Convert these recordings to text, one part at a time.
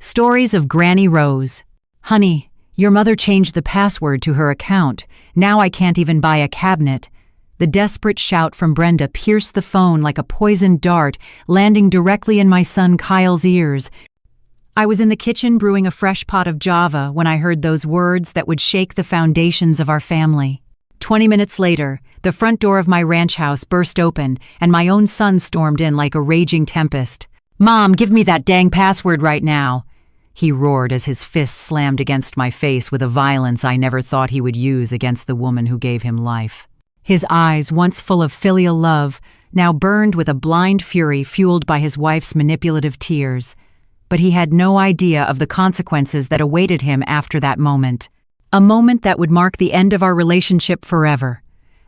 Stories of Granny Rose. Honey, your mother changed the password to her account. Now I can't even buy a cabinet. The desperate shout from Brenda pierced the phone like a poisoned dart, landing directly in my son Kyle's ears. I was in the kitchen brewing a fresh pot of Java when I heard those words that would shake the foundations of our family. 20 minutes later, the front door of my ranch house burst open, and my own son stormed in like a raging tempest. "Mom, give me that dang password right now," he roared as his fist slammed against my face with a violence I never thought he would use against the woman who gave him life. His eyes, once full of filial love, now burned with a blind fury fueled by his wife's manipulative tears. But he had no idea of the consequences that awaited him after that moment. A moment that would mark the end of our relationship forever.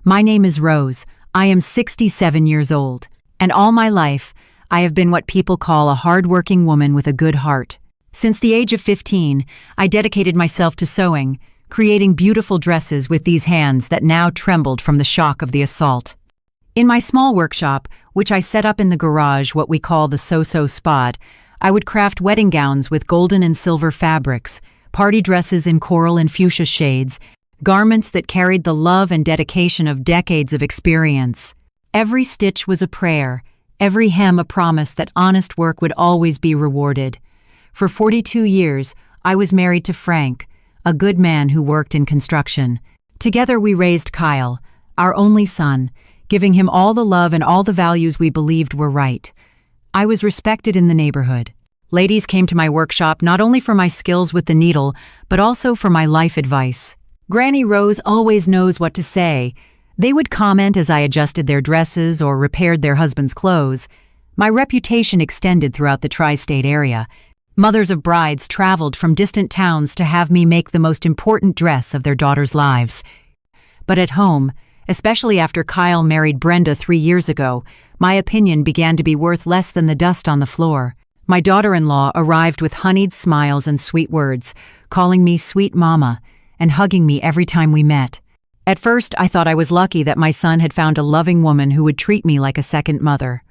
My name is Rose. I am 67 years old. And all my life, I have been what people call a hard-working woman with a good heart. Since the age of 15, I dedicated myself to sewing, creating beautiful dresses with these hands that now trembled from the shock of the assault. In my small workshop, which I set up in the garage, what we call the so-so spot, I would craft wedding gowns with golden and silver fabrics, party dresses in coral and fuchsia shades, garments that carried the love and dedication of decades of experience. Every stitch was a prayer, every hem a promise that honest work would always be rewarded. For 42 years, I was married to Frank, a good man who worked in construction. Together we raised Kyle, our only son, giving him all the love and all the values we believed were right. I was respected in the neighborhood. Ladies came to my workshop not only for my skills with the needle, but also for my life advice. "Granny Rose always knows what to say," they would comment as I adjusted their dresses or repaired their husband's clothes. My reputation extended throughout the tri-state area. Mothers of brides traveled from distant towns to have me make the most important dress of their daughters' lives. But at home, especially after Kyle married Brenda 3 years ago, my opinion began to be worth less than the dust on the floor. My daughter-in-law arrived with honeyed smiles and sweet words, calling me sweet mama and hugging me every time we met. At first, I thought I was lucky that my son had found a loving woman who would treat me like a second mother.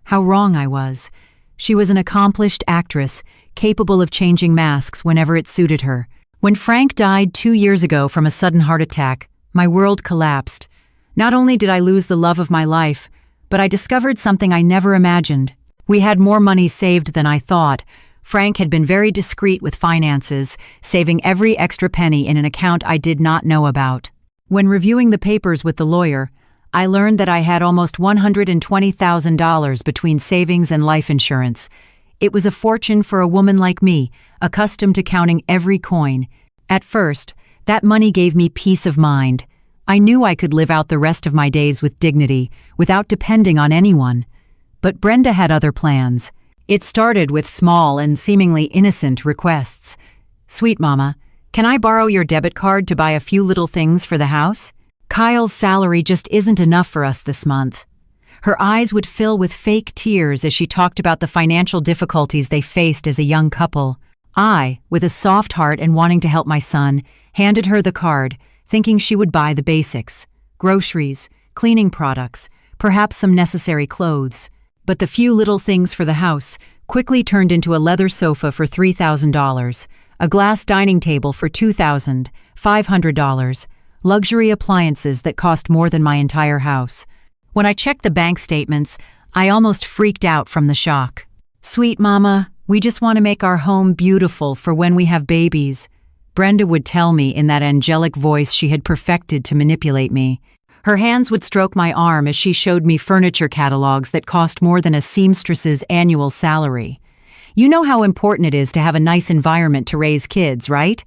How wrong I was. She was an accomplished actress, capable of changing masks whenever it suited her. When Frank died 2 years ago from a sudden heart attack, my world collapsed. Not only did I lose the love of my life, but I discovered something I never imagined. We had more money saved than I thought. Frank had been very discreet with finances, saving every extra penny in an account I did not know about. When reviewing the papers with the lawyer, I learned that I had almost $120,000 between savings and life insurance. It was a fortune for a woman like me, accustomed to counting every coin. At first, that money gave me peace of mind. I knew I could live out the rest of my days with dignity, without depending on anyone. But Brenda had other plans. It started with small and seemingly innocent requests. "Sweet mama, can I borrow your debit card to buy a few little things for the house? Kyle's salary just isn't enough for us this month." Her eyes would fill with fake tears as she talked about the financial difficulties they faced as a young couple. I, with a soft heart and wanting to help my son, handed her the card, thinking she would buy the basics: groceries, cleaning products, perhaps some necessary clothes. But the few little things for the house quickly turned into a leather sofa for $3,000, a glass dining table for $2,500, luxury appliances that cost more than my entire house. When I checked the bank statements, I almost freaked out from the shock. "Sweet mama, we just want to make our home beautiful for when we have babies," Brenda would tell me in that angelic voice she had perfected to manipulate me. Her hands would stroke my arm as she showed me furniture catalogs that cost more than a seamstress's annual salary. "You know how important it is to have a nice environment to raise kids, right?"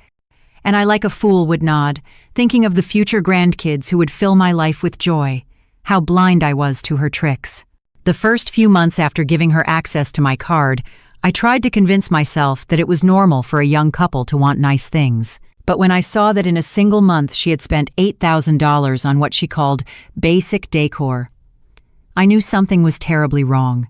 And I like a fool would nod, thinking of the future grandkids who would fill my life with joy. How blind I was to her tricks. The first few months after giving her access to my card, I tried to convince myself that it was normal for a young couple to want nice things. But when I saw that in a single month she had spent $8,000 on what she called basic decor, I knew something was terribly wrong.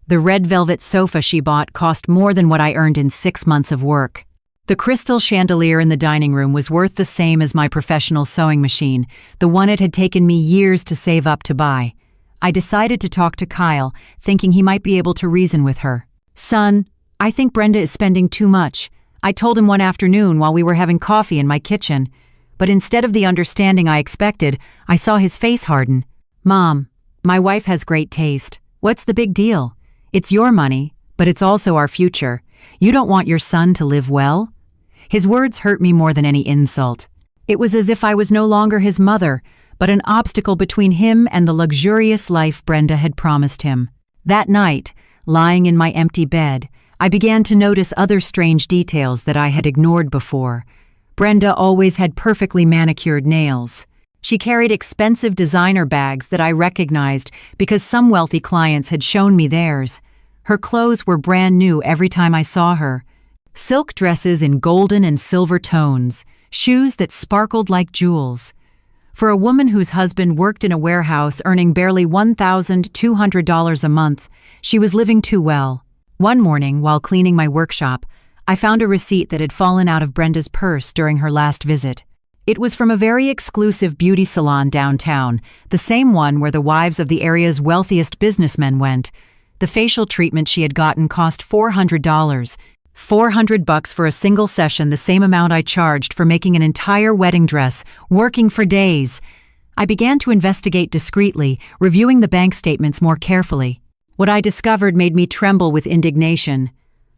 The red velvet sofa she bought cost more than what I earned in 6 months of work. The crystal chandelier in the dining room was worth the same as my professional sewing machine, the one it had taken me years to save up to buy. I decided to talk to Kyle, thinking he might be able to reason with her. "Son, I think Brenda is spending too much. I told him one afternoon while we were having coffee in my kitchen. But instead of the understanding I expected, I saw his face harden. Mom, my wife has great taste. What's the big deal? It's your money, but it's also our future. You don't want your son to live well? His words hurt me more than any insult. It was as if I was no longer his mother, but an obstacle between him and the luxurious life Brenda had promised him. That night, lying in my empty bed, I began to notice other strange details that I had ignored before. Brenda always had perfectly manicured nails. She carried expensive designer bags that I recognized because some wealthy clients had shown me theirs. Her clothes were brand new every time I saw her. Silk dresses in golden and silver tones, shoes that sparkled like jewels. For a woman whose husband worked in a warehouse earning barely $1,200 a month, she was living too well. One morning, while cleaning my workshop, I found a receipt that had fallen out of Brenda's purse during her last visit. It was from a very exclusive beauty salon downtown, the same one where the wives of the area's wealthiest businessmen went. The facial treatment she had gotten cost $400. $400 for a single session, the same amount I charged for making an entire wedding dress, working for days. I began to investigate discreetly, reviewing the bank statements more carefully. What I discovered made me tremble with indignation.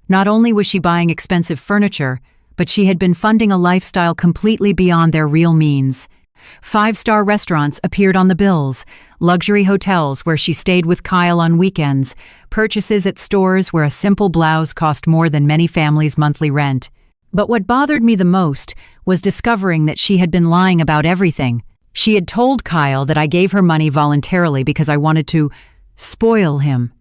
Not only was she buying expensive furniture, but she had been funding a lifestyle completely beyond their real means. 5-star restaurants appeared on the bills, luxury hotels where she stayed with Kyle on weekends, purchases at stores where a simple blouse cost more than many families' monthly rent. But what bothered me the most was discovering that she had been lying about everything. She had told Kyle that I gave her money voluntarily because I wanted to spoil him,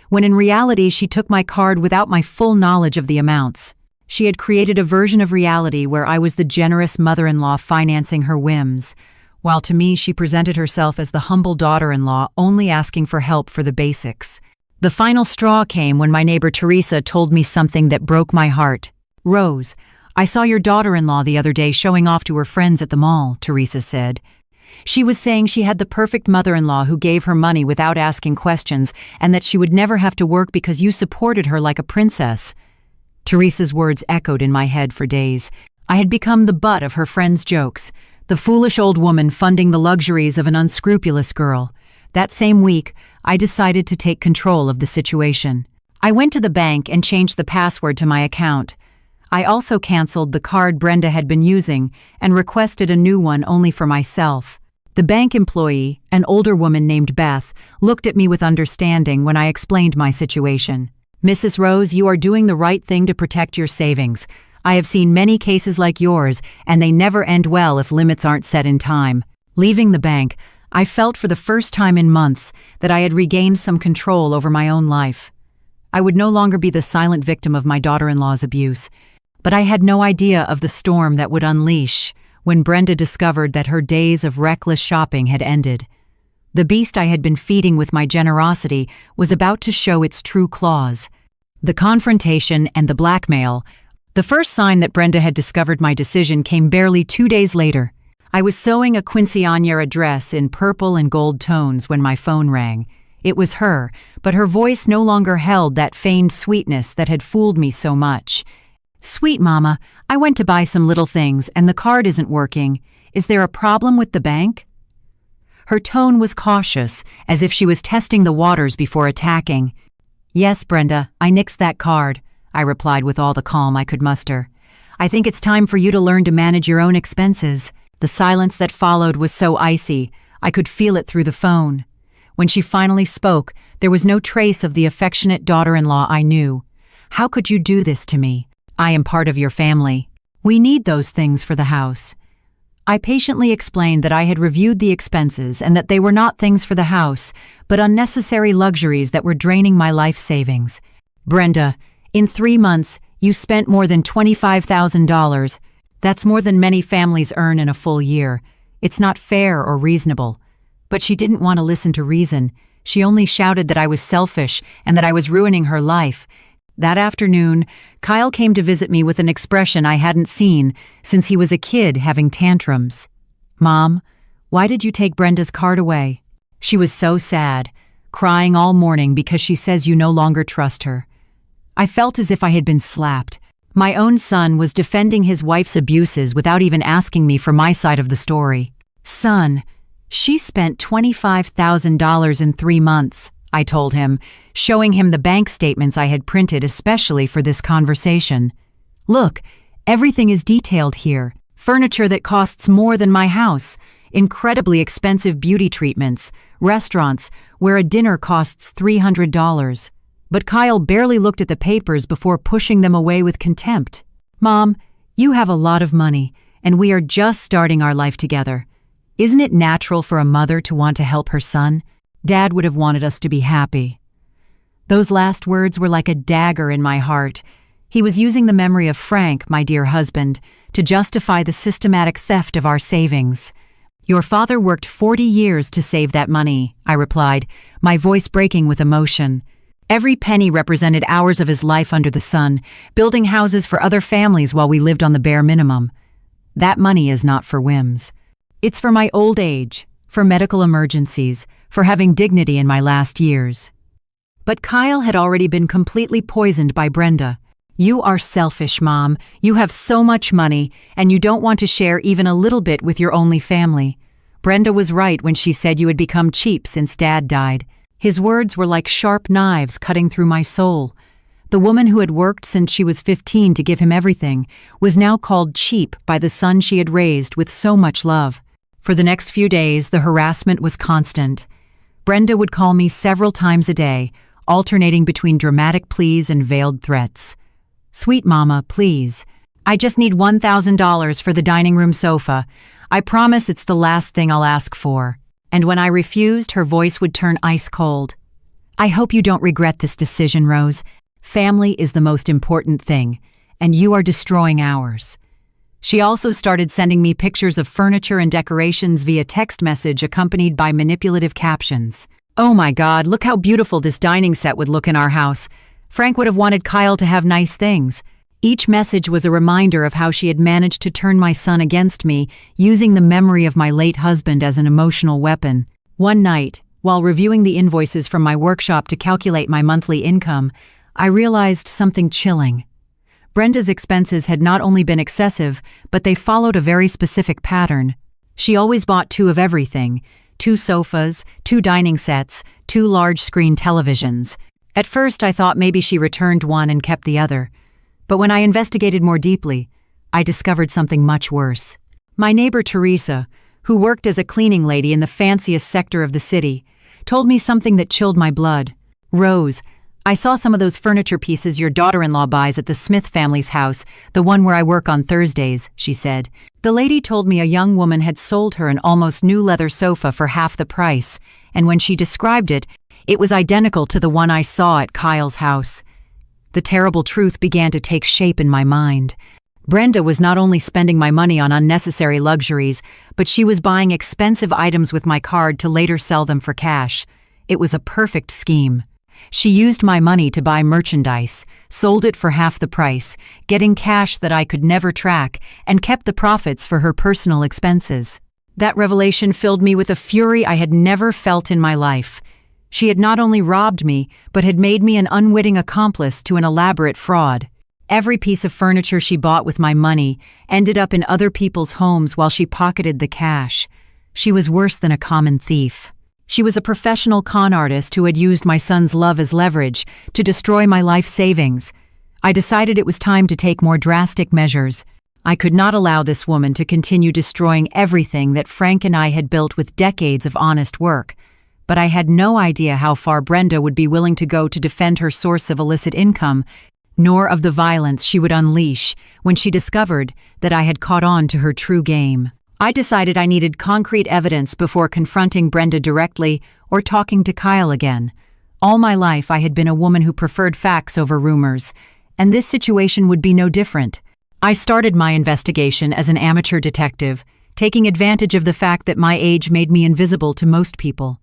when in reality she took my card without my full knowledge of the amounts. She had created a version of reality where I was the generous mother-in-law financing her whims, while to me she presented herself as the humble daughter-in-law only asking for help for the basics. The final straw came when my neighbor Teresa told me something that broke my heart. "Rose, I saw your daughter-in-law the other day showing off to her friends at the mall," Teresa said. She was saying she had the perfect mother-in-law who gave her money without asking questions and that she would never have to work because you supported her like a princess. Teresa's words echoed in my head for days. I had become the butt of her friends' jokes, the foolish old woman funding the luxuries of an unscrupulous girl. That same week, I decided to take control of the situation. I went to the bank and changed the password to my account. I also canceled the card Brenda had been using and requested a new one only for myself. The bank employee, an older woman named Beth, looked at me with understanding when I explained my situation. "Mrs. Rose, you are doing the right thing to protect your savings. I have seen many cases like yours, and they never end well if limits aren't set in time." Leaving the bank, I felt for the first time in months that I had regained some control over my own life. I would no longer be the silent victim of my daughter-in-law's abuse, but I had no idea of the storm that would unleash when Brenda discovered that her days of reckless shopping had ended. The beast I had been feeding with my generosity was about to show its true claws. The confrontation and the blackmail. The first sign that Brenda had discovered my decision came barely 2 days later. I was sewing a quinceañera dress in purple and gold tones when my phone rang. It was her, but her voice no longer held that feigned sweetness that had fooled me so much. "Sweet mama, I went to buy some little things and the card isn't working. Is there a problem with the bank?" Her tone was cautious, as if she was testing the waters before attacking. "Yes, Brenda, I nixed that card," I replied with all the calm I could muster. "I think it's time for you to learn to manage your own expenses." The silence that followed was so icy, I could feel it through the phone. When she finally spoke, there was no trace of the affectionate daughter-in-law I knew. "How could you do this to me? I am part of your family. We need those things for the house." I patiently explained that I had reviewed the expenses and that they were not things for the house, but unnecessary luxuries that were draining my life savings. "Brenda, in 3 months, you spent more than $25,000. That's more than many families earn in a full year. It's not fair or reasonable." But she didn't want to listen to reason. She only shouted that I was selfish and that I was ruining her life. That afternoon, Kyle came to visit me with an expression I hadn't seen since he was a kid having tantrums. "Mom, why did you take Brenda's card away?" She was so sad, crying all morning because she says you no longer trust her. I felt as if I had been slapped. My own son was defending his wife's abuses without even asking me for my side of the story. "Son, she spent $25,000 in 3 months," I told him, showing him the bank statements I had printed especially for this conversation. "Look, everything is detailed here. Furniture that costs more than my house, incredibly expensive beauty treatments, restaurants where a dinner costs $300. But Kyle barely looked at the papers before pushing them away with contempt. "Mom, you have a lot of money, and we are just starting our life together. Isn't it natural for a mother to want to help her son? Dad would have wanted us to be happy." Those last words were like a dagger in my heart. He was using the memory of Frank, my dear husband, to justify the systematic theft of our savings. "Your father worked 40 years to save that money," I replied, my voice breaking with emotion. "Every penny represented hours of his life under the sun, building houses for other families while we lived on the bare minimum. That money is not for whims. It's for my old age, for medical emergencies, for having dignity in my last years." But Kyle had already been completely poisoned by Brenda. "You are selfish, Mom. You have so much money, and you don't want to share even a little bit with your only family. Brenda was right when she said you had become cheap since Dad died." His words were like sharp knives cutting through my soul. The woman who had worked since she was 15 to give him everything was now called cheap by the son she had raised with so much love. For the next few days, the harassment was constant. Brenda would call me several times a day, alternating between dramatic pleas and veiled threats. "Sweet Mama, please. I just need $1,000 for the dining room sofa. I promise it's the last thing I'll ask for." And when I refused, her voice would turn ice cold. "I hope you don't regret this decision, Rose. Family is the most important thing, and you are destroying ours." She also started sending me pictures of furniture and decorations via text message accompanied by manipulative captions. "Oh my God, look how beautiful this dining set would look in our house. Frank would have wanted Kyle to have nice things." Each message was a reminder of how she had managed to turn my son against me, using the memory of my late husband as an emotional weapon. One night, while reviewing the invoices from my workshop to calculate my monthly income, I realized something chilling. Brenda's expenses had not only been excessive, but they followed a very specific pattern. She always bought 2 of everything: 2 sofas, 2 dining sets, 2 large-screen televisions. At first, I thought maybe she returned one and kept the other. But when I investigated more deeply, I discovered something much worse. My neighbor Teresa, who worked as a cleaning lady in the fanciest sector of the city, told me something that chilled my blood. "Rose, I saw some of those furniture pieces your daughter-in-law buys at the Smith family's house, the one where I work on Thursdays," she said. The lady told me a young woman had sold her an almost new leather sofa for half the price, and when she described it, it was identical to the one I saw at Kyle's house. The terrible truth began to take shape in my mind. Brenda was not only spending my money on unnecessary luxuries, but she was buying expensive items with my card to later sell them for cash. It was a perfect scheme. She used my money to buy merchandise, sold it for half the price, getting cash that I could never track, and kept the profits for her personal expenses. That revelation filled me with a fury I had never felt in my life. She had not only robbed me, but had made me an unwitting accomplice to an elaborate fraud. Every piece of furniture she bought with my money ended up in other people's homes while she pocketed the cash. She was worse than a common thief. She was a professional con artist who had used my son's love as leverage to destroy my life savings. I decided it was time to take more drastic measures. I could not allow this woman to continue destroying everything that Frank and I had built with decades of honest work. But I had no idea how far Brenda would be willing to go to defend her source of illicit income, nor of the violence she would unleash when she discovered that I had caught on to her true game. I decided I needed concrete evidence before confronting Brenda directly or talking to Kyle again. All my life I had been a woman who preferred facts over rumors, and this situation would be no different. I started my investigation as an amateur detective, taking advantage of the fact that my age made me invisible to most people.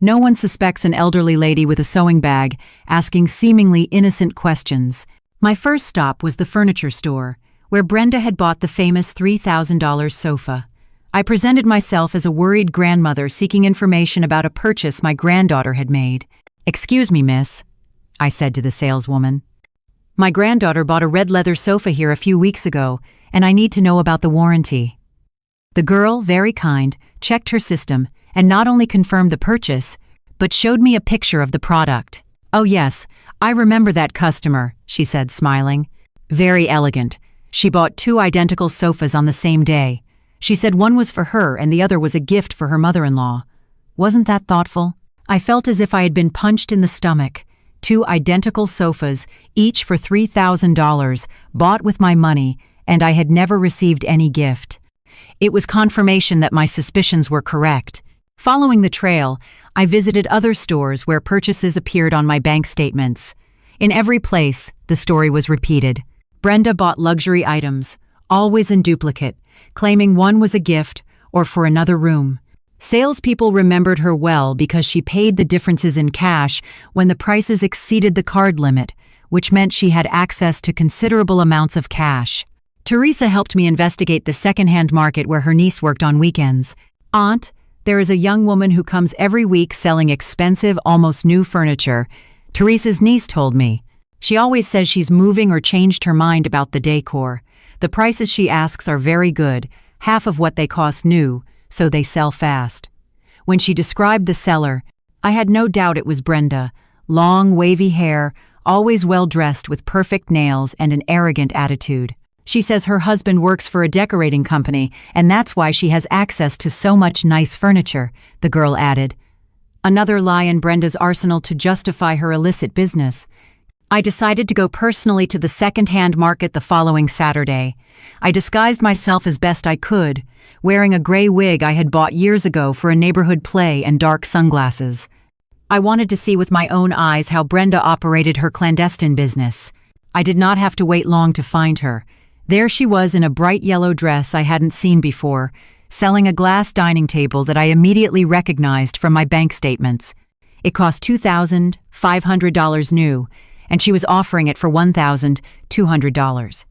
No one suspects an elderly lady with a sewing bag asking seemingly innocent questions. My first stop was the furniture store, where Brenda had bought the famous $3,000 sofa. I presented myself as a worried grandmother seeking information about a purchase my granddaughter had made. "Excuse me, miss," I said to the saleswoman. My granddaughter bought a red leather sofa here a few weeks ago, and I need to know about the warranty." The girl, very kind, checked her system and not only confirmed the purchase, but showed me a picture of the product. "Oh yes, I remember that customer," she said, smiling. "Very elegant. She bought 2 identical sofas on the same day. She said one was for her and the other was a gift for her mother-in-law. Wasn't that thoughtful?" I felt as if I had been punched in the stomach. 2 identical sofas, each for $3,000, bought with my money, and I had never received any gift. It was confirmation that my suspicions were correct. Following the trail, I visited other stores where purchases appeared on my bank statements. In every place, the story was repeated. Brenda bought luxury items, always in duplicate, claiming one was a gift or for another room. Salespeople remembered her well because she paid the differences in cash when the prices exceeded the card limit, which meant she had access to considerable amounts of cash. Teresa helped me investigate the second-hand market where her niece worked on weekends. "Aunt, there is a young woman who comes every week selling expensive, almost new furniture," Teresa's niece told me. "She always says she's moving or changed her mind about the decor. The prices she asks are very good, half of what they cost new, so they sell fast." When she described the seller, I had no doubt it was Brenda. Long, wavy hair, always well-dressed with perfect nails and an arrogant attitude. She says her husband works for a decorating company, and that's why she has access to so much nice furniture, the girl added. Another lie in Brenda's arsenal to justify her illicit business. I decided to go personally to the second-hand market the following Saturday. I disguised myself as best I could, wearing a gray wig I had bought years ago for a neighborhood play and dark sunglasses. I wanted to see with my own eyes how Brenda operated her clandestine business. I did not have to wait long to find her. There she was in a bright yellow dress I hadn't seen before, selling a glass dining table that I immediately recognized from my bank statements. It cost $2,500 new, and she was offering it for $1,200.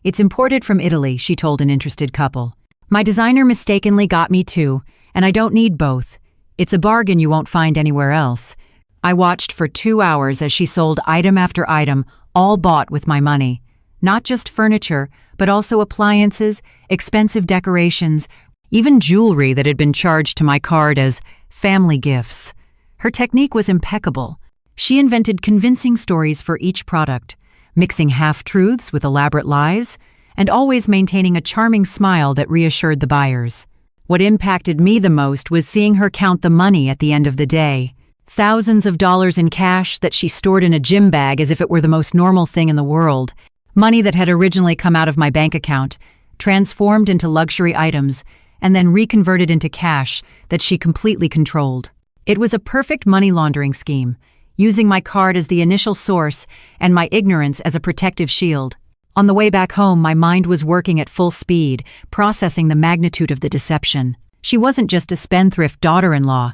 "It's imported from Italy," she told an interested couple. "My designer mistakenly got me 2, and I don't need both. It's a bargain you won't find anywhere else." I watched for 2 hours as she sold item after item, all bought with my money. Not just furniture, but also appliances, expensive decorations, even jewelry that had been charged to my card as family gifts. Her technique was impeccable. She invented convincing stories for each product, mixing half-truths with elaborate lies, and always maintaining a charming smile that reassured the buyers. What impacted me the most was seeing her count the money at the end of the day. Thousands of dollars in cash that she stored in a gym bag as if it were the most normal thing in the world. Money that had originally come out of my bank account, transformed into luxury items, and then reconverted into cash that she completely controlled. It was a perfect money laundering scheme, using my card as the initial source and my ignorance as a protective shield. On the way back home, my mind was working at full speed, processing the magnitude of the deception. She wasn't just a spendthrift daughter-in-law.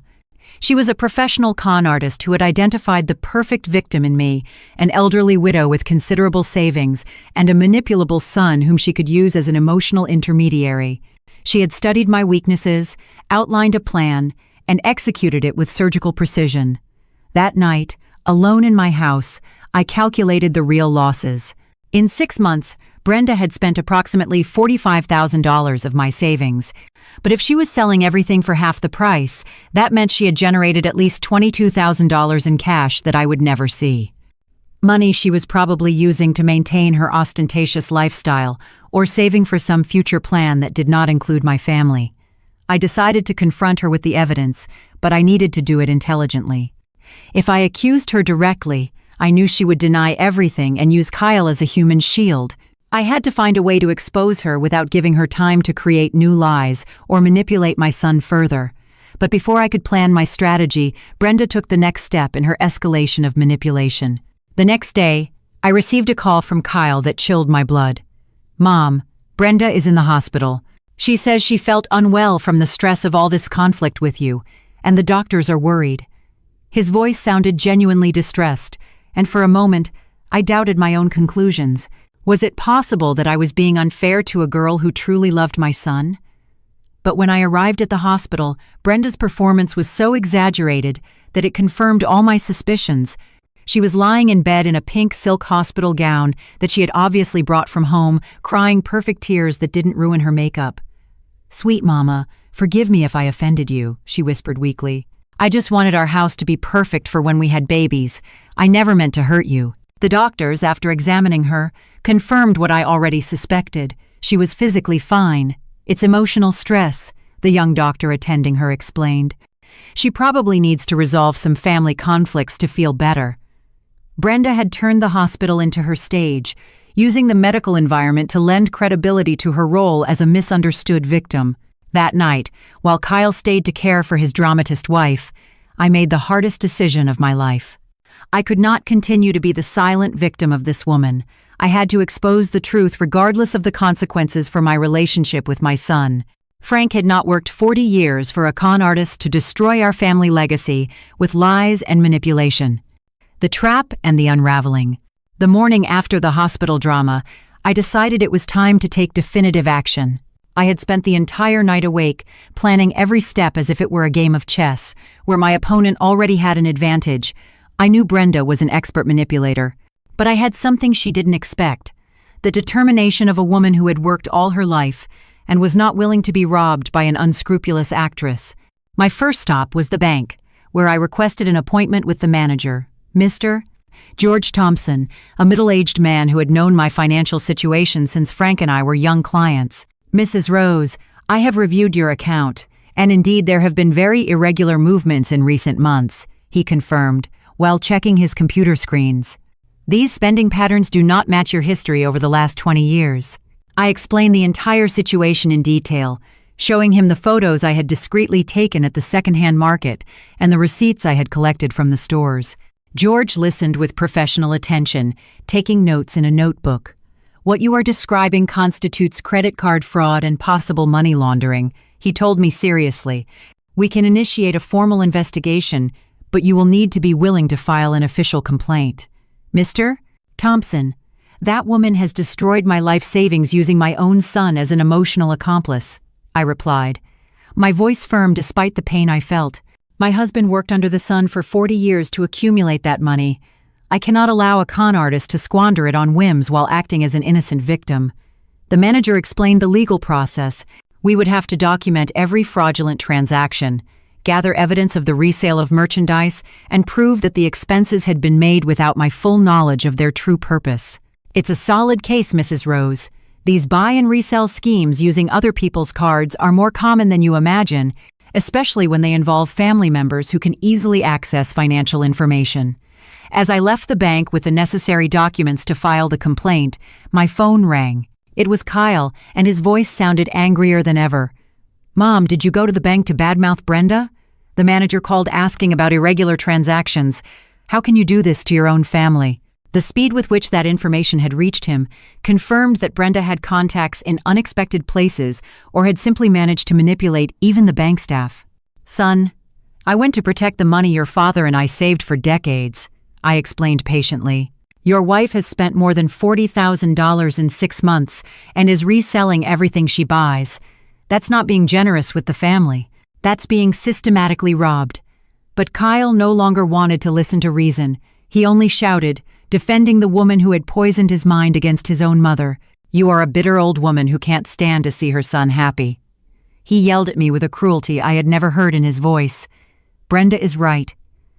She was a professional con artist who had identified the perfect victim in me, an elderly widow with considerable savings and a manipulable son whom she could use as an emotional intermediary. She had studied my weaknesses, outlined a plan, and executed it with surgical precision. That night, alone in my house, I calculated the real losses. In 6 months, Brenda had spent approximately $45,000 of my savings. But if she was selling everything for half the price, that meant she had generated at least $22,000 in cash that I would never see. Money she was probably using to maintain her ostentatious lifestyle or saving for some future plan that did not include my family. I decided to confront her with the evidence, but I needed to do it intelligently. If I accused her directly, I knew she would deny everything and use Kyle as a human shield. I had to find a way to expose her without giving her time to create new lies or manipulate my son further. But before I could plan my strategy, Brenda took the next step in her escalation of manipulation. The next day, I received a call from Kyle that chilled my blood. "Mom, Brenda is in the hospital. She says she felt unwell from the stress of all this conflict with you, and the doctors are worried." His voice sounded genuinely distressed, and for a moment, I doubted my own conclusions. Was it possible that I was being unfair to a girl who truly loved my son? But when I arrived at the hospital, Brenda's performance was so exaggerated that it confirmed all my suspicions. She was lying in bed in a pink silk hospital gown that she had obviously brought from home, crying perfect tears that didn't ruin her makeup. "Sweet mama, forgive me if I offended you," she whispered weakly. "I just wanted our house to be perfect for when we had babies. I never meant to hurt you." The doctors, after examining her, confirmed what I already suspected. She was physically fine. "It's emotional stress," the young doctor attending her explained. "She probably needs to resolve some family conflicts to feel better." Brenda had turned the hospital into her stage, using the medical environment to lend credibility to her role as a misunderstood victim. That night, while Kyle stayed to care for his dramatist wife, I made the hardest decision of my life. I could not continue to be the silent victim of this woman. I had to expose the truth regardless of the consequences for my relationship with my son. Frank had not worked 40 years for a con artist to destroy our family legacy with lies and manipulation. The trap and the unraveling. The morning after the hospital drama, I decided it was time to take definitive action. I had spent the entire night awake, planning every step as if it were a game of chess, where my opponent already had an advantage. I knew Brenda was an expert manipulator, but I had something she didn't expect: the determination of a woman who had worked all her life and was not willing to be robbed by an unscrupulous actress. My first stop was the bank, where I requested an appointment with the manager, Mr. George Thompson, a middle-aged man who had known my financial situation since Frank and I were young clients. "Mrs. Rose, I have reviewed your account, and indeed there have been very irregular movements in recent months," he confirmed, while checking his computer screens. "These spending patterns do not match your history over the last 20 years. I explained the entire situation in detail, showing him the photos I had discreetly taken at the second-hand market and the receipts I had collected from the stores. George listened with professional attention, taking notes in a notebook. "What you are describing constitutes credit card fraud and possible money laundering," he told me seriously. "We can initiate a formal investigation, but you will need to be willing to file an official complaint." "Mr. Thompson, that woman has destroyed my life savings using my own son as an emotional accomplice," I replied, my voice firm despite the pain I felt. "My husband worked under the sun for 40 years to accumulate that money. I cannot allow a con artist to squander it on whims while acting as an innocent victim." The manager explained the legal process. We would have to document every fraudulent transaction, gather evidence of the resale of merchandise, and prove that the expenses had been made without my full knowledge of their true purpose. "It's a solid case, Mrs. Rose. These buy and resell schemes using other people's cards are more common than you imagine, especially when they involve family members who can easily access financial information." As I left the bank with the necessary documents to file the complaint, my phone rang. It was Kyle, and his voice sounded angrier than ever. "Mom, did you go to the bank to badmouth Brenda?" The manager called asking about irregular transactions. "How can you do this to your own family?" The speed with which that information had reached him confirmed that Brenda had contacts in unexpected places or had simply managed to manipulate even the bank staff. "Son, I went to protect the money your father and I saved for decades," I explained patiently. "Your wife has spent more than $40,000 in 6 months and is reselling everything she buys. That's not being generous with the family. That's being systematically robbed." But Kyle no longer wanted to listen to reason. He only shouted, defending the woman who had poisoned his mind against his own mother. "You are a bitter old woman who can't stand to see her son happy." He yelled at me with a cruelty I had never heard in his voice. "Brenda is right.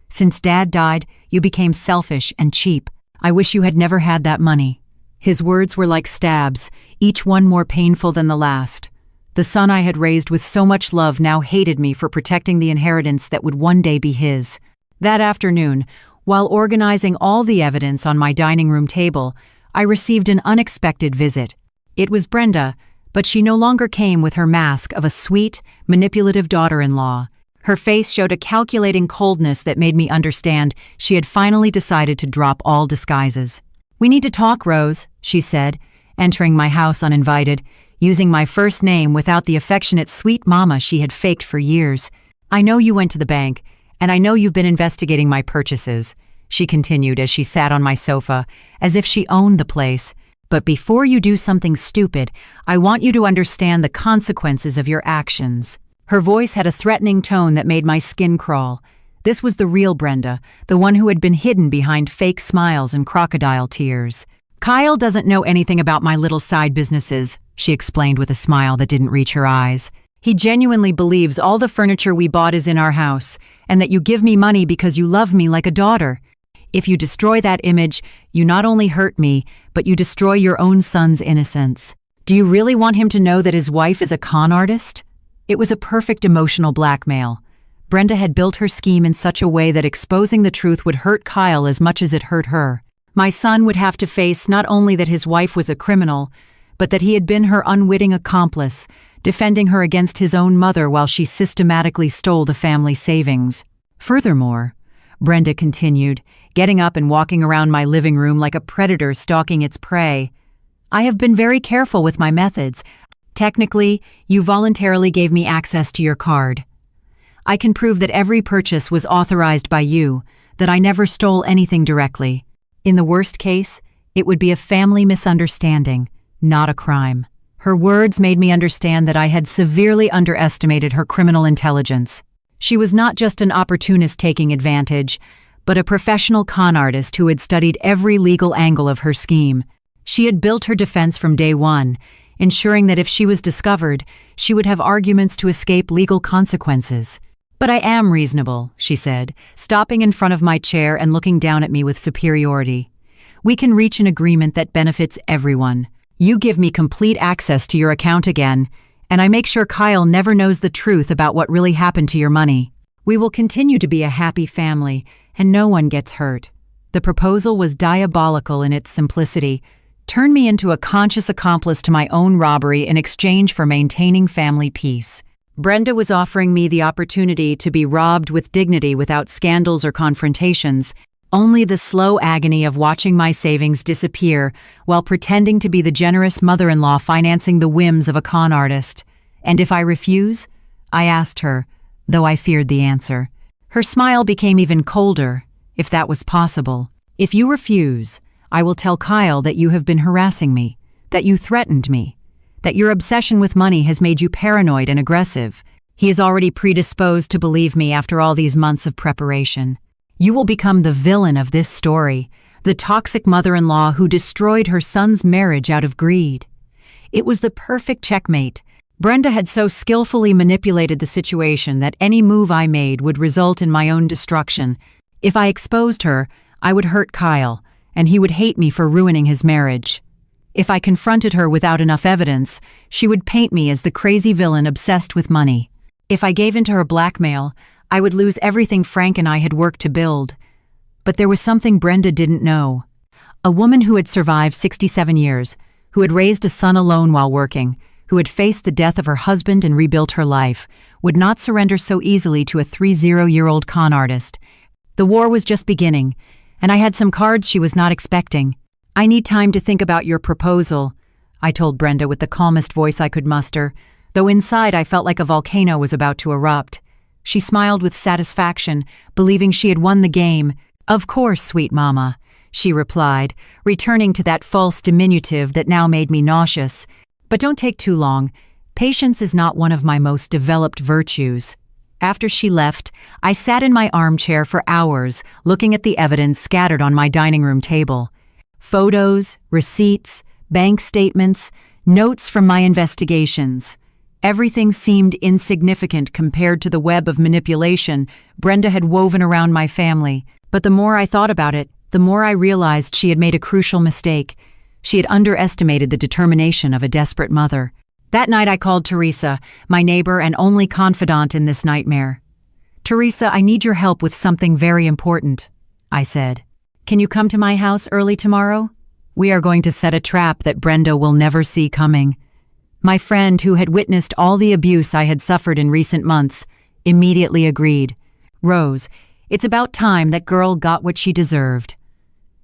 Since Dad died, you became selfish and cheap. I wish you had never had that money." His words were like stabs, each one more painful than the last. The son I had raised with so much love now hated me for protecting the inheritance that would one day be his. That afternoon, while organizing all the evidence on my dining room table, I received an unexpected visit. It was Brenda, but she no longer came with her mask of a sweet, manipulative daughter-in-law. Her face showed a calculating coldness that made me understand she had finally decided to drop all disguises. "We need to talk, Rose," she said, entering my house uninvited, using my first name without the affectionate sweet mama she had faked for years. "I know you went to the bank, and I know you've been investigating my purchases," she continued as she sat on my sofa, as if she owned the place. "But before you do something stupid, I want you to understand the consequences of your actions." Her voice had a threatening tone that made my skin crawl. This was the real Brenda, the one who had been hidden behind fake smiles and crocodile tears. "Kyle doesn't know anything about my little side businesses," she explained with a smile that didn't reach her eyes. "He genuinely believes all the furniture we bought is in our house, and that you give me money because you love me like a daughter. If you destroy that image, you not only hurt me, but you destroy your own son's innocence. Do you really want him to know that his wife is a con artist?" It was a perfect emotional blackmail. Brenda had built her scheme in such a way that exposing the truth would hurt Kyle as much as it hurt her. My son would have to face not only that his wife was a criminal, but that he had been her unwitting accomplice, defending her against his own mother while she systematically stole the family savings. "Furthermore," Brenda continued, getting up and walking around my living room like a predator stalking its prey, "I have been very careful with my methods. Technically, you voluntarily gave me access to your card. I can prove that every purchase was authorized by you, that I never stole anything directly. In the worst case, it would be a family misunderstanding, not a crime." Her words made me understand that I had severely underestimated her criminal intelligence. She was not just an opportunist taking advantage, but a professional con artist who had studied every legal angle of her scheme. She had built her defense from day one, ensuring that if she was discovered, she would have arguments to escape legal consequences. "But I am reasonable," she said, stopping in front of my chair and looking down at me with superiority. "We can reach an agreement that benefits everyone. You give me complete access to your account again, and I make sure Kyle never knows the truth about what really happened to your money. We will continue to be a happy family, and no one gets hurt." The proposal was diabolical in its simplicity. Turn me into a conscious accomplice to my own robbery in exchange for maintaining family peace. Brenda was offering me the opportunity to be robbed with dignity without scandals or confrontations, only the slow agony of watching my savings disappear while pretending to be the generous mother-in-law financing the whims of a con artist. "And if I refuse?" I asked her, though I feared the answer. Her smile became even colder, if that was possible. "If you refuse, I will tell Kyle that you have been harassing me, that you threatened me, that your obsession with money has made you paranoid and aggressive. He is already predisposed to believe me after all these months of preparation. You will become the villain of this story, the toxic mother-in-law who destroyed her son's marriage out of greed." It was the perfect checkmate. Brenda had so skillfully manipulated the situation that any move I made would result in my own destruction. If I exposed her, I would hurt Kyle, and he would hate me for ruining his marriage. If I confronted her without enough evidence, she would paint me as the crazy villain obsessed with money. If I gave in to her blackmail, I would lose everything Frank and I had worked to build. But there was something Brenda didn't know. A woman who had survived 67 years, who had raised a son alone while working, who had faced the death of her husband and rebuilt her life, would not surrender so easily to a 30-year-old con artist. The war was just beginning, and I had some cards she was not expecting. "I need time to think about your proposal," I told Brenda with the calmest voice I could muster, though inside I felt like a volcano was about to erupt. She smiled with satisfaction, believing she had won the game. "Of course, sweet mama," she replied, returning to that false diminutive that now made me nauseous. "But don't take too long. Patience is not one of my most developed virtues." After she left, I sat in my armchair for hours, looking at the evidence scattered on my dining room table. Photos, receipts, bank statements, notes from my investigations. Everything seemed insignificant compared to the web of manipulation Brenda had woven around my family. But the more I thought about it, the more I realized she had made a crucial mistake. She had underestimated the determination of a desperate mother. That night I called Teresa, my neighbor and only confidant in this nightmare. "Teresa, I need your help with something very important," I said. "Can you come to my house early tomorrow? We are going to set a trap that Brenda will never see coming." My friend, who had witnessed all the abuse I had suffered in recent months, immediately agreed. "Rose, it's about time that girl got what she deserved."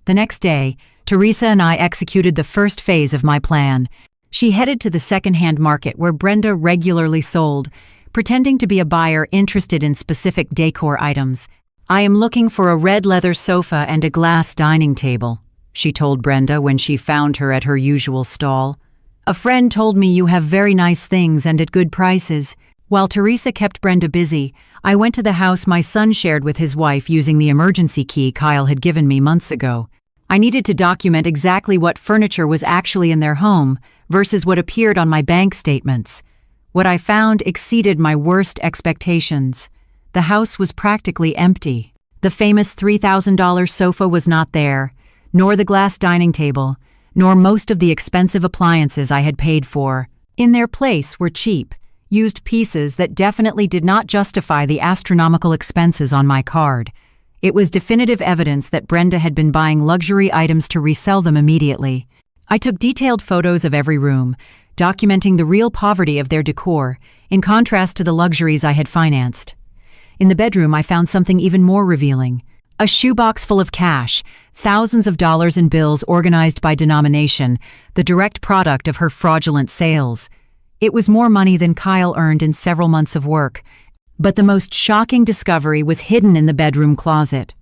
The next day, Teresa and I executed the first phase of my plan. She headed to the second-hand market where Brenda regularly sold, pretending to be a buyer interested in specific decor items. "I am looking for a red leather sofa and a glass dining table," she told Brenda when she found her at her usual stall. "A friend told me you have very nice things and at good prices. While Teresa kept Brenda busy, I went to the house my son shared with his wife using the emergency key Kyle had given me months ago. I needed to document exactly what furniture was actually in their home versus what appeared on my bank statements. What I found exceeded my worst expectations. The house was practically empty. The famous $3,000 sofa was not there, nor the glass dining table, nor most of the expensive appliances I had paid for. In their place were cheap, used pieces that definitely did not justify the astronomical expenses on my card. It was definitive evidence that Brenda had been buying luxury items to resell them immediately. I took detailed photos of every room, documenting the real poverty of their decor, in contrast to the luxuries I had financed. In the bedroom, I found something even more revealing. A shoebox full of cash, thousands of dollars in bills organized by denomination, the direct product of her fraudulent sales. It was more money than Kyle earned in several months of work. But the most shocking discovery was hidden in the bedroom closet.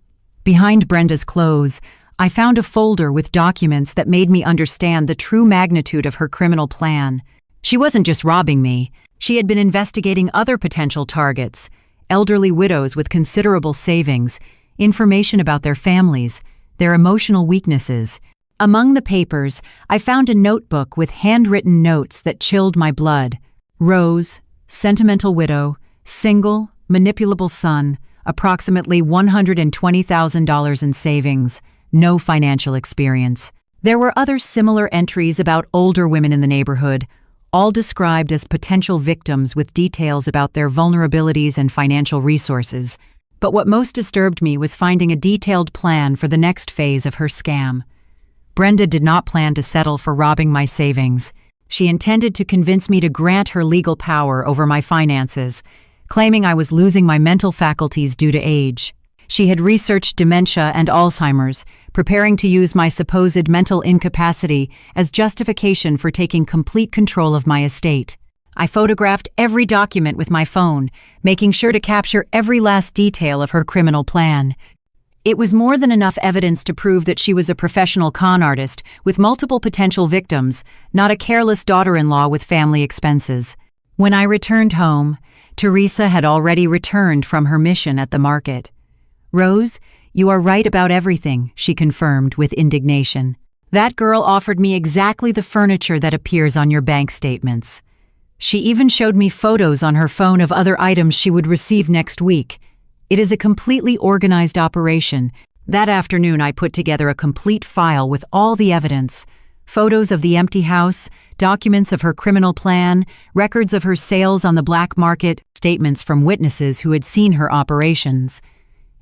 Behind Brenda's clothes, I found a folder with documents that made me understand the true magnitude of her criminal plan. She wasn't just robbing me. She had been investigating other potential targets, elderly widows with considerable savings, information about their families, their emotional weaknesses. Among the papers, I found a notebook with handwritten notes that chilled my blood. Rose, sentimental widow, single, manipulable son, approximately $120,000 in savings, no financial experience. There were other similar entries about older women in the neighborhood, all described as potential victims with details about their vulnerabilities and financial resources. But what most disturbed me was finding a detailed plan for the next phase of her scam. Brenda did not plan to settle for robbing my savings. She intended to convince me to grant her legal power over my finances, claiming I was losing my mental faculties due to age. She had researched dementia and Alzheimer's, preparing to use my supposed mental incapacity as justification for taking complete control of my estate. I photographed every document with my phone, making sure to capture every last detail of her criminal plan. It was more than enough evidence to prove that she was a professional con artist with multiple potential victims, not a careless daughter-in-law with family expenses. When I returned home, Teresa had already returned from her mission at the market. "Rose, you are right about everything," she confirmed with indignation. "That girl offered me exactly the furniture that appears on your bank statements. She even showed me photos on her phone of other items she would receive next week. It is a completely organized operation." That afternoon, I put together a complete file with all the evidence: photos of the empty house, documents of her criminal plan, records of her sales on the black market, statements from witnesses who had seen her operations.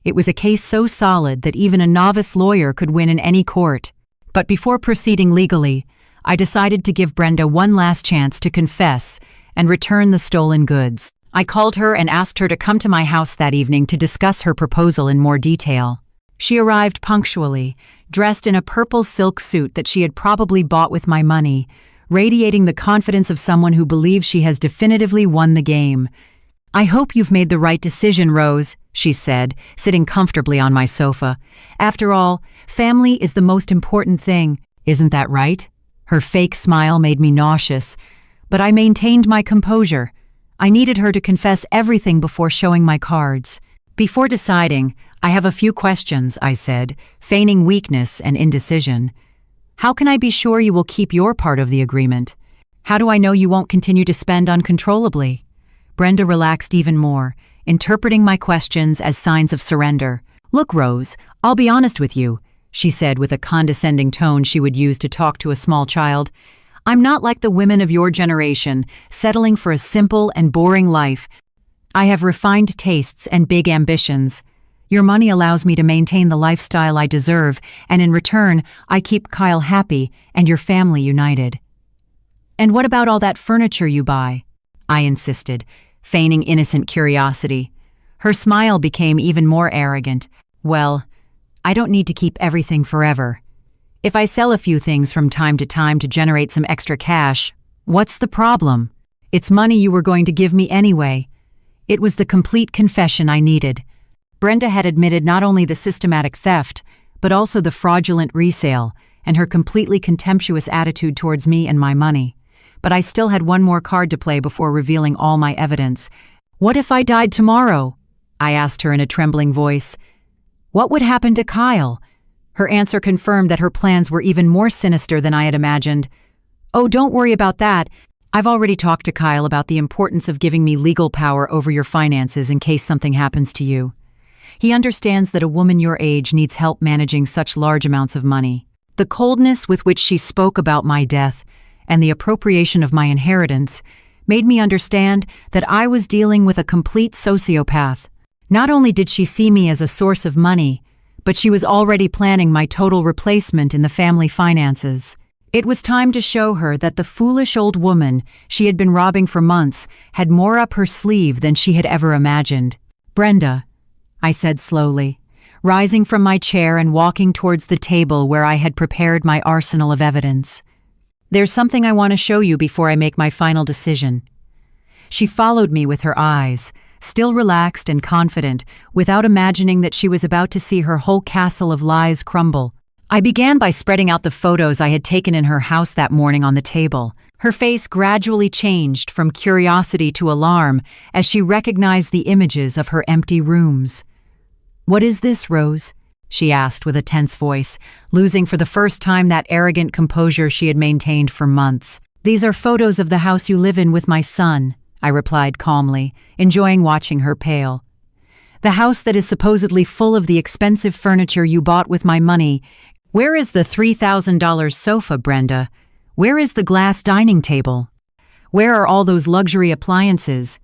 It was a case so solid that even a novice lawyer could win in any court. But before proceeding legally, I decided to give Brenda one last chance to confess and return the stolen goods. I called her and asked her to come to my house that evening to discuss her proposal in more detail. She arrived punctually, dressed in a purple silk suit that she had probably bought with my money, radiating the confidence of someone who believes she has definitively won the game. "I hope you've made the right decision, Rose," she said, sitting comfortably on my sofa. "After all, family is the most important thing. Isn't that right?" Her fake smile made me nauseous, but I maintained my composure. I needed her to confess everything before showing my cards. "Before deciding, I have a few questions," I said, feigning weakness and indecision. "How can I be sure you will keep your part of the agreement? How do I know you won't continue to spend uncontrollably?" Brenda relaxed even more, interpreting my questions as signs of surrender. "Look, Rose, I'll be honest with you," she said with a condescending tone she would use to talk to a small child. "I'm not like the women of your generation, settling for a simple and boring life. I have refined tastes and big ambitions. Your money allows me to maintain the lifestyle I deserve, and in return, I keep Kyle happy and your family united." "And what about all that furniture you buy?" I insisted, feigning innocent curiosity. Her smile became even more arrogant. "Well, I don't need to keep everything forever. If I sell a few things from time to generate some extra cash, what's the problem? It's money you were going to give me anyway." It was the complete confession I needed. Brenda had admitted not only the systematic theft, but also the fraudulent resale and her completely contemptuous attitude towards me and my money. but I still had one more card to play before revealing all my evidence. "What if I died tomorrow?" I asked her in a trembling voice. "What would happen to Kyle?" Her answer confirmed that her plans were even more sinister than I had imagined. "Oh, don't worry about that. I've already talked to Kyle about the importance of giving me legal power over your finances in case something happens to you. He understands that a woman your age needs help managing such large amounts of money." The coldness with which she spoke about my death and the appropriation of my inheritance made me understand that I was dealing with a complete sociopath. Not only did she see me as a source of money, but she was already planning my total replacement in the family finances. It was time to show her that the foolish old woman she had been robbing for months had more up her sleeve than she had ever imagined. "Brenda," I said slowly, rising from my chair and walking towards the table where I had prepared my arsenal of evidence. "There's something I want to show you before I make my final decision." She followed me with her eyes, still relaxed and confident, without imagining that she was about to see her whole castle of lies crumble. I began by spreading out the photos I had taken in her house that morning on the table. Her face gradually changed from curiosity to alarm as she recognized the images of her empty rooms. "What is this, Rose?" she asked with a tense voice, losing for the first time that arrogant composure she had maintained for months. "These are photos of the house you live in with my son," I replied calmly, enjoying watching her pale. "The house that is supposedly full of the expensive furniture you bought with my money. Where is the $3,000 sofa, Brenda? Where is the glass dining table? Where are all those luxury appliances?"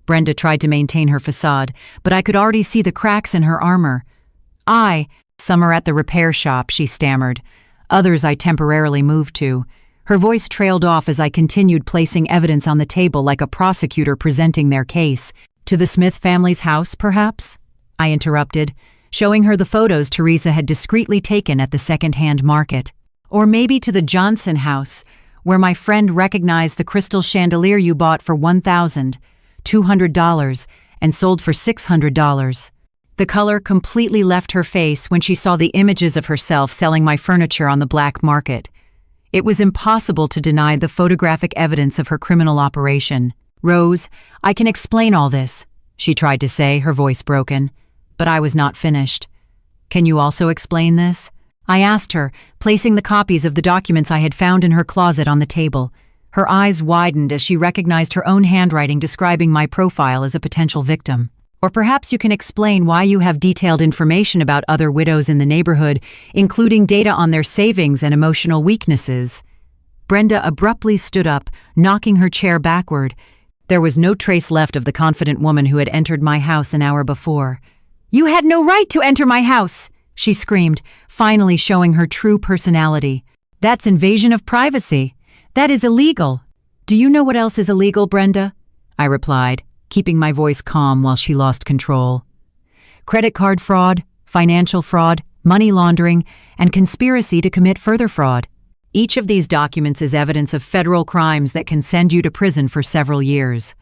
Brenda tried to maintain her facade, but I could already see the cracks in her armor. "Some are at the repair shop," she stammered. "Others I temporarily moved to." Her voice trailed off as I continued placing evidence on the table like a prosecutor presenting their case. "To the Smith family's house, perhaps?" I interrupted, showing her the photos Teresa had discreetly taken at the second-hand market. "Or maybe to the Johnson house, where my friend recognized the crystal chandelier you bought for $1,200 and sold for $600. The color completely left her face when she saw the images of herself selling my furniture on the black market. It was impossible to deny the photographic evidence of her criminal operation. "Rose, I can explain all this," she tried to say, her voice broken. But I was not finished. "Can you also explain this?" I asked her, placing the copies of the documents I had found in her closet on the table. Her eyes widened as she recognized her own handwriting describing my profile as a potential victim. "Or perhaps you can explain why you have detailed information about other widows in the neighborhood, including data on their savings and emotional weaknesses." Brenda abruptly stood up, knocking her chair backward. There was no trace left of the confident woman who had entered my house an hour before. "You had no right to enter my house!" she screamed, finally showing her true personality. "That's invasion of privacy. That is illegal." "Do you know what else is illegal, Brenda?" I replied, keeping my voice calm while she lost control. "Credit card fraud, financial fraud, money laundering, and conspiracy to commit further fraud. Each of these documents is evidence of federal crimes that can send you to prison for several years."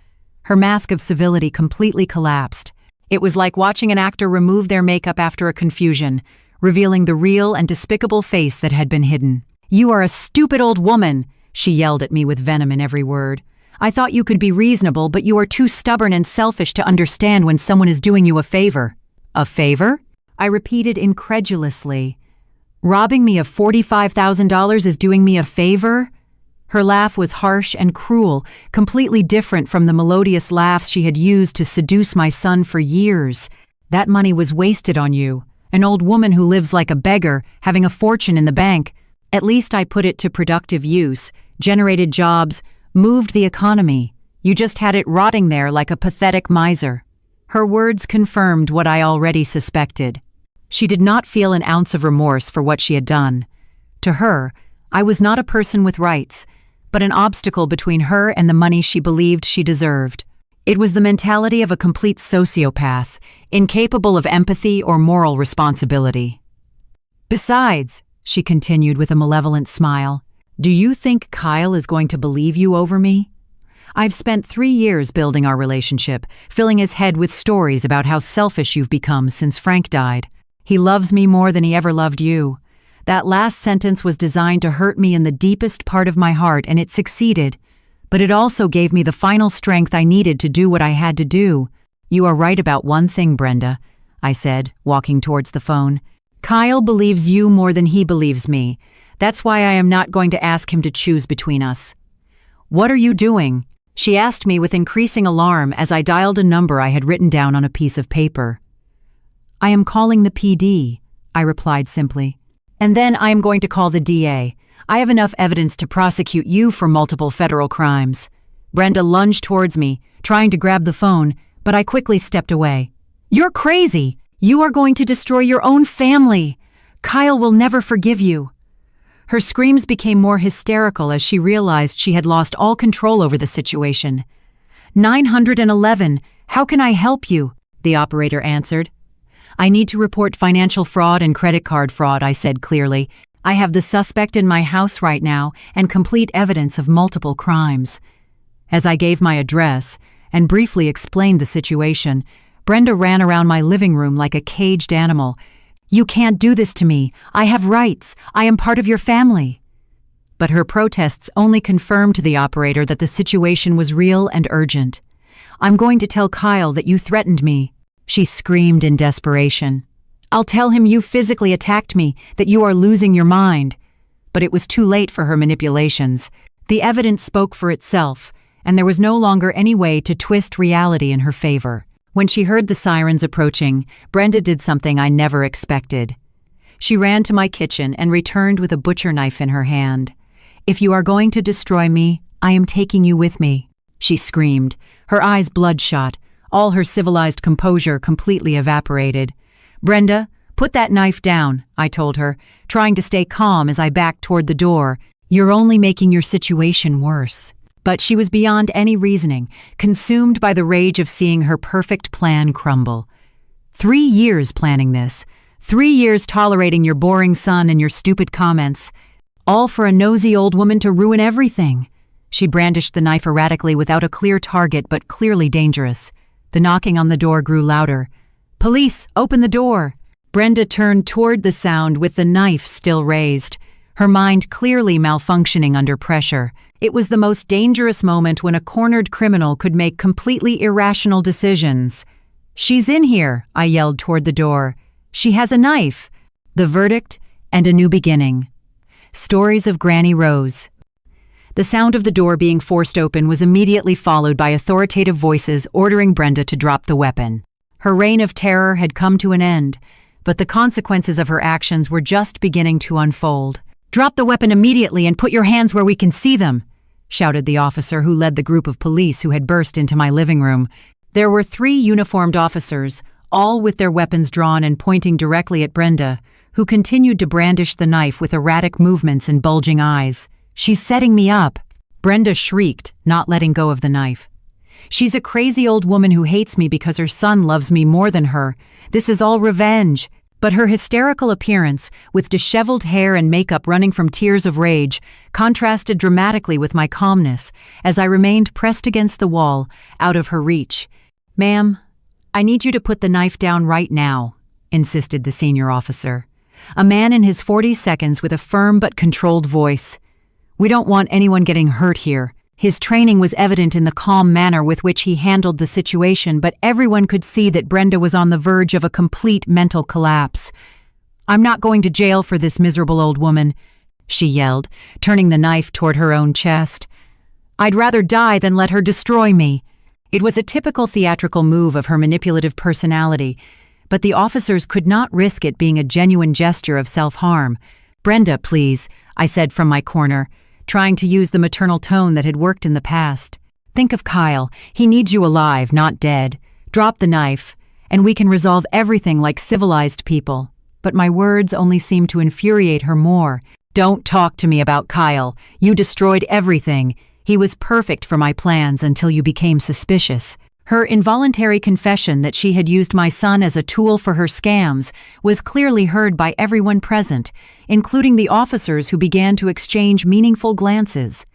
Her mask of civility completely collapsed. It was like watching an actor remove their makeup after a confusion, revealing the real and despicable face that had been hidden. "You are a stupid old woman," she yelled at me with venom in every word. "I thought you could be reasonable, but you are too stubborn and selfish to understand when someone is doing you a favor." "A favor?" I repeated incredulously. "Robbing me of $45,000 is doing me a favor?" Her laugh was harsh and cruel, completely different from the melodious laughs she had used to seduce my son for years. "That money was wasted on you, an old woman who lives like a beggar, having a fortune in the bank. At least I put it to productive use, generated jobs, moved the economy. You just had it rotting there like a pathetic miser." Her words confirmed what I already suspected. She did not feel an ounce of remorse for what she had done. To her, I was not a person with rights, but an obstacle between her and the money she believed she deserved. It was the mentality of a complete sociopath, incapable of empathy or moral responsibility. "Besides," she continued with a malevolent smile, "do you think Kyle is going to believe you over me? I've spent 3 years building our relationship, filling his head with stories about how selfish you've become since Frank died. He loves me more than he ever loved you. That last sentence was designed to hurt me in the deepest part of my heart, and it succeeded. but it also gave me the final strength I needed to do what I had to do. You are right about one thing, Brenda, I said, walking towards the phone. Kyle believes you more than he believes me. That's why I am not going to ask him to choose between us. What are you doing? She asked me with increasing alarm as I dialed a number I had written down on a piece of paper. I am calling the PD, I replied simply. And then I am going to call the DA. I have enough evidence to prosecute you for multiple federal crimes. Brenda lunged towards me, trying to grab the phone, but I quickly stepped away. You're crazy! You are going to destroy your own family! Kyle will never forgive you. Her screams became more hysterical as she realized she had lost all control over the situation. 911, how can I help you? The operator answered. I need to report financial fraud and credit card fraud, I said clearly. I have the suspect in my house right now and complete evidence of multiple crimes. As I gave my address and briefly explained the situation, Brenda ran around my living room like a caged animal. You can't do this to me. I have rights. I am part of your family. But her protests only confirmed to the operator that the situation was real and urgent. I'm going to tell Kyle that you threatened me, she screamed in desperation. I'll tell him you physically attacked me, that you are losing your mind. But it was too late for her manipulations. The evidence spoke for itself, and there was no longer any way to twist reality in her favor. When she heard the sirens approaching, Brenda did something I never expected. She ran to my kitchen and returned with a butcher knife in her hand. If you are going to destroy me, I am taking you with me, she screamed, her eyes bloodshot, all her civilized composure completely evaporated. Brenda, put that knife down, I told her, trying to stay calm as I backed toward the door. You're only making your situation worse. But she was beyond any reasoning, consumed by the rage of seeing her perfect plan crumble. 3 years planning this. 3 years tolerating your boring son and your stupid comments. All for a nosy old woman to ruin everything. She brandished the knife erratically without a clear target but clearly dangerous. The knocking on the door grew louder. Police, open the door! Brenda turned toward the sound with the knife still raised, her mind clearly malfunctioning under pressure. It was the most dangerous moment when a cornered criminal could make completely irrational decisions. She's in here, I yelled toward the door. She has a knife. The verdict and a new beginning. Stories of Granny Rose. The sound of the door being forced open was immediately followed by authoritative voices ordering Brenda to drop the weapon. Her reign of terror had come to an end, but the consequences of her actions were just beginning to unfold. Drop the weapon immediately and put your hands where we can see them, shouted the officer who led the group of police who had burst into my living room. There were 3 uniformed officers, all with their weapons drawn and pointing directly at Brenda, who continued to brandish the knife with erratic movements and bulging eyes. She's setting me up. Brenda shrieked, not letting go of the knife. She's a crazy old woman who hates me because her son loves me more than her. This is all revenge. But her hysterical appearance, with disheveled hair and makeup running from tears of rage, contrasted dramatically with my calmness as I remained pressed against the wall, out of her reach. Ma'am, I need you to put the knife down right now, insisted the senior officer. A man in his 40s seconds with a firm but controlled voice. We don't want anyone getting hurt here. His training was evident in the calm manner with which he handled the situation, but everyone could see that Brenda was on the verge of a complete mental collapse. I'm not going to jail for this miserable old woman, she yelled, turning the knife toward her own chest. I'd rather die than let her destroy me. It was a typical theatrical move of her manipulative personality, but the officers could not risk it being a genuine gesture of self-harm. Brenda, please, I said from my corner, trying to use the maternal tone that had worked in the past. Think of Kyle. He needs you alive, not dead. Drop the knife, and we can resolve everything like civilized people. But my words only seemed to infuriate her more. Don't talk to me about Kyle. You destroyed everything. He was perfect for my plans until you became suspicious. Her involuntary confession that she had used my son as a tool for her scams was clearly heard by everyone present, including the officers who began to exchange meaningful glances.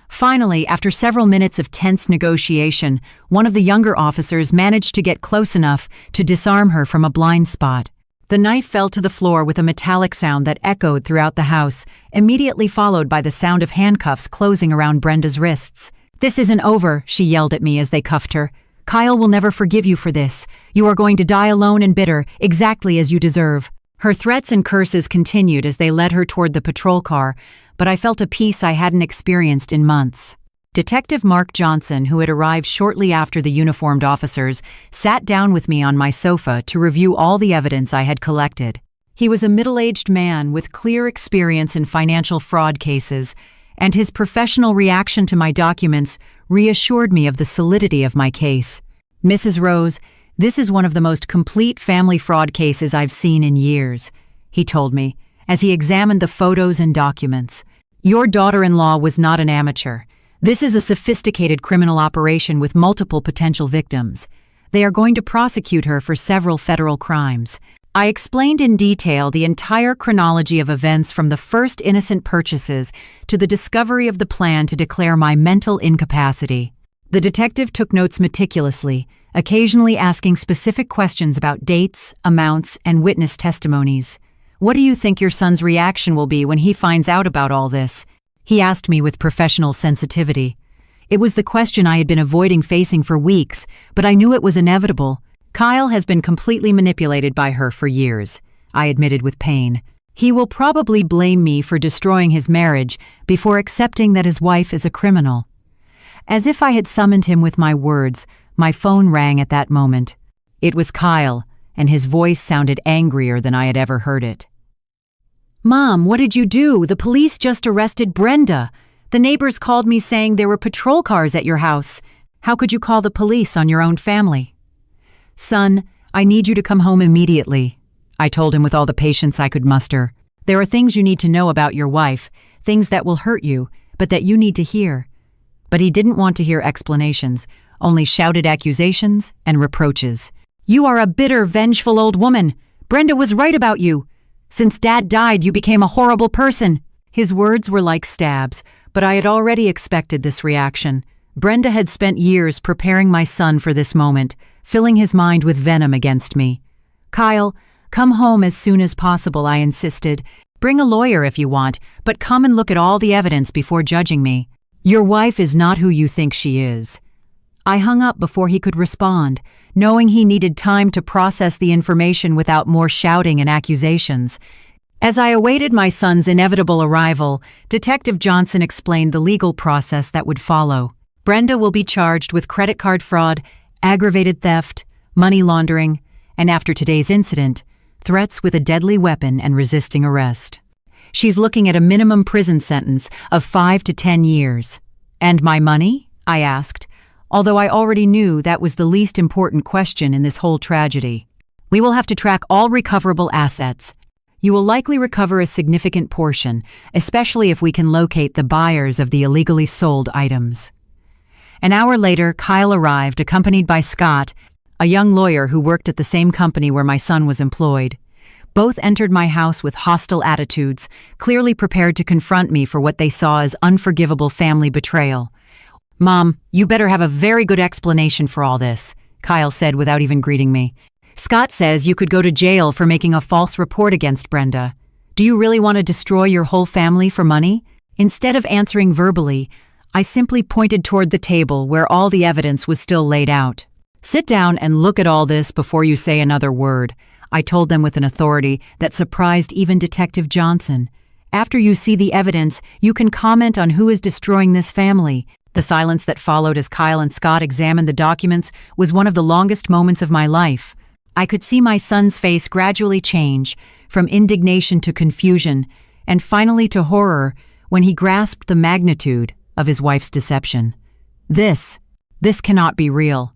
Finally, after several minutes of tense negotiation, one of the younger officers managed to get close enough to disarm her from a blind spot. The knife fell to the floor with a metallic sound that echoed throughout the house, immediately followed by the sound of handcuffs closing around Brenda's wrists. "This isn't over," she yelled at me as they cuffed her. "Kyle will never forgive you for this. You are going to die alone and bitter, exactly as you deserve." Her threats and curses continued as they led her toward the patrol car, but I felt a peace I hadn't experienced in months. Detective Mark Johnson, who had arrived shortly after the uniformed officers, sat down with me on my sofa to review all the evidence I had collected. He was a middle-aged man with clear experience in financial fraud cases, and his professional reaction to my documents reassured me of the solidity of my case. "Mrs. Rose, this is one of the most complete family fraud cases I've seen in years," he told me, as he examined the photos and documents. "Your daughter-in-law was not an amateur. This is a sophisticated criminal operation with multiple potential victims. They are going to prosecute her for several federal crimes." I explained in detail the entire chronology of events from the first innocent purchases to the discovery of the plan to declare my mental incapacity. The detective took notes meticulously, occasionally asking specific questions about dates, amounts, and witness testimonies. "What do you think your son's reaction will be when he finds out about all this?" he asked me with professional sensitivity. It was the question I had been avoiding facing for weeks, but I knew it was inevitable. "Kyle has been completely manipulated by her for years," I admitted with pain. "He will probably blame me for destroying his marriage before accepting that his wife is a criminal." As if I had summoned him with my words, my phone rang at that moment. It was Kyle, and his voice sounded angrier than I had ever heard it. "Mom, what did you do? The police just arrested Brenda. The neighbors called me saying there were patrol cars at your house. How could you call the police on your own family?" "Son, I need you to come home immediately," I told him with all the patience I could muster. "There are things you need to know about your wife, things that will hurt you, but that you need to hear." But he didn't want to hear explanations, only shouted accusations and reproaches. "You are a bitter, vengeful old woman. Brenda was right about you. Since Dad died, you became a horrible person." His words were like stabs, but I had already expected this reaction. Brenda had spent years preparing my son for this moment, filling his mind with venom against me. "Kyle, come home as soon as possible," I insisted. "Bring a lawyer if you want, but come and look at all the evidence before judging me. Your wife is not who you think she is." I hung up before he could respond, knowing he needed time to process the information without more shouting and accusations. As I awaited my son's inevitable arrival, Detective Johnson explained the legal process that would follow. Brenda will be charged with credit card fraud, aggravated theft, money laundering, and after today's incident, threats with a deadly weapon and resisting arrest. She's looking at a minimum prison sentence of 5 to 10 years. "And my money?" I asked, although I already knew that was the least important question in this whole tragedy. "We will have to track all recoverable assets. You will likely recover a significant portion, especially if we can locate the buyers of the illegally sold items." An hour later, Kyle arrived, accompanied by Scott, a young lawyer who worked at the same company where my son was employed. Both entered my house with hostile attitudes, clearly prepared to confront me for what they saw as unforgivable family betrayal. "Mom, you better have a very good explanation for all this," Kyle said without even greeting me. "Scott says you could go to jail for making a false report against Brenda. Do you really want to destroy your whole family for money?" Instead of answering verbally, I simply pointed toward the table where all the evidence was still laid out. "Sit down and look at all this before you say another word," I told them with an authority that surprised even Detective Johnson. "After you see the evidence, you can comment on who is destroying this family." The silence that followed as Kyle and Scott examined the documents was one of the longest moments of my life. I could see my son's face gradually change, from indignation to confusion, and finally to horror when he grasped the magnitude of his wife's deception. This cannot be real,"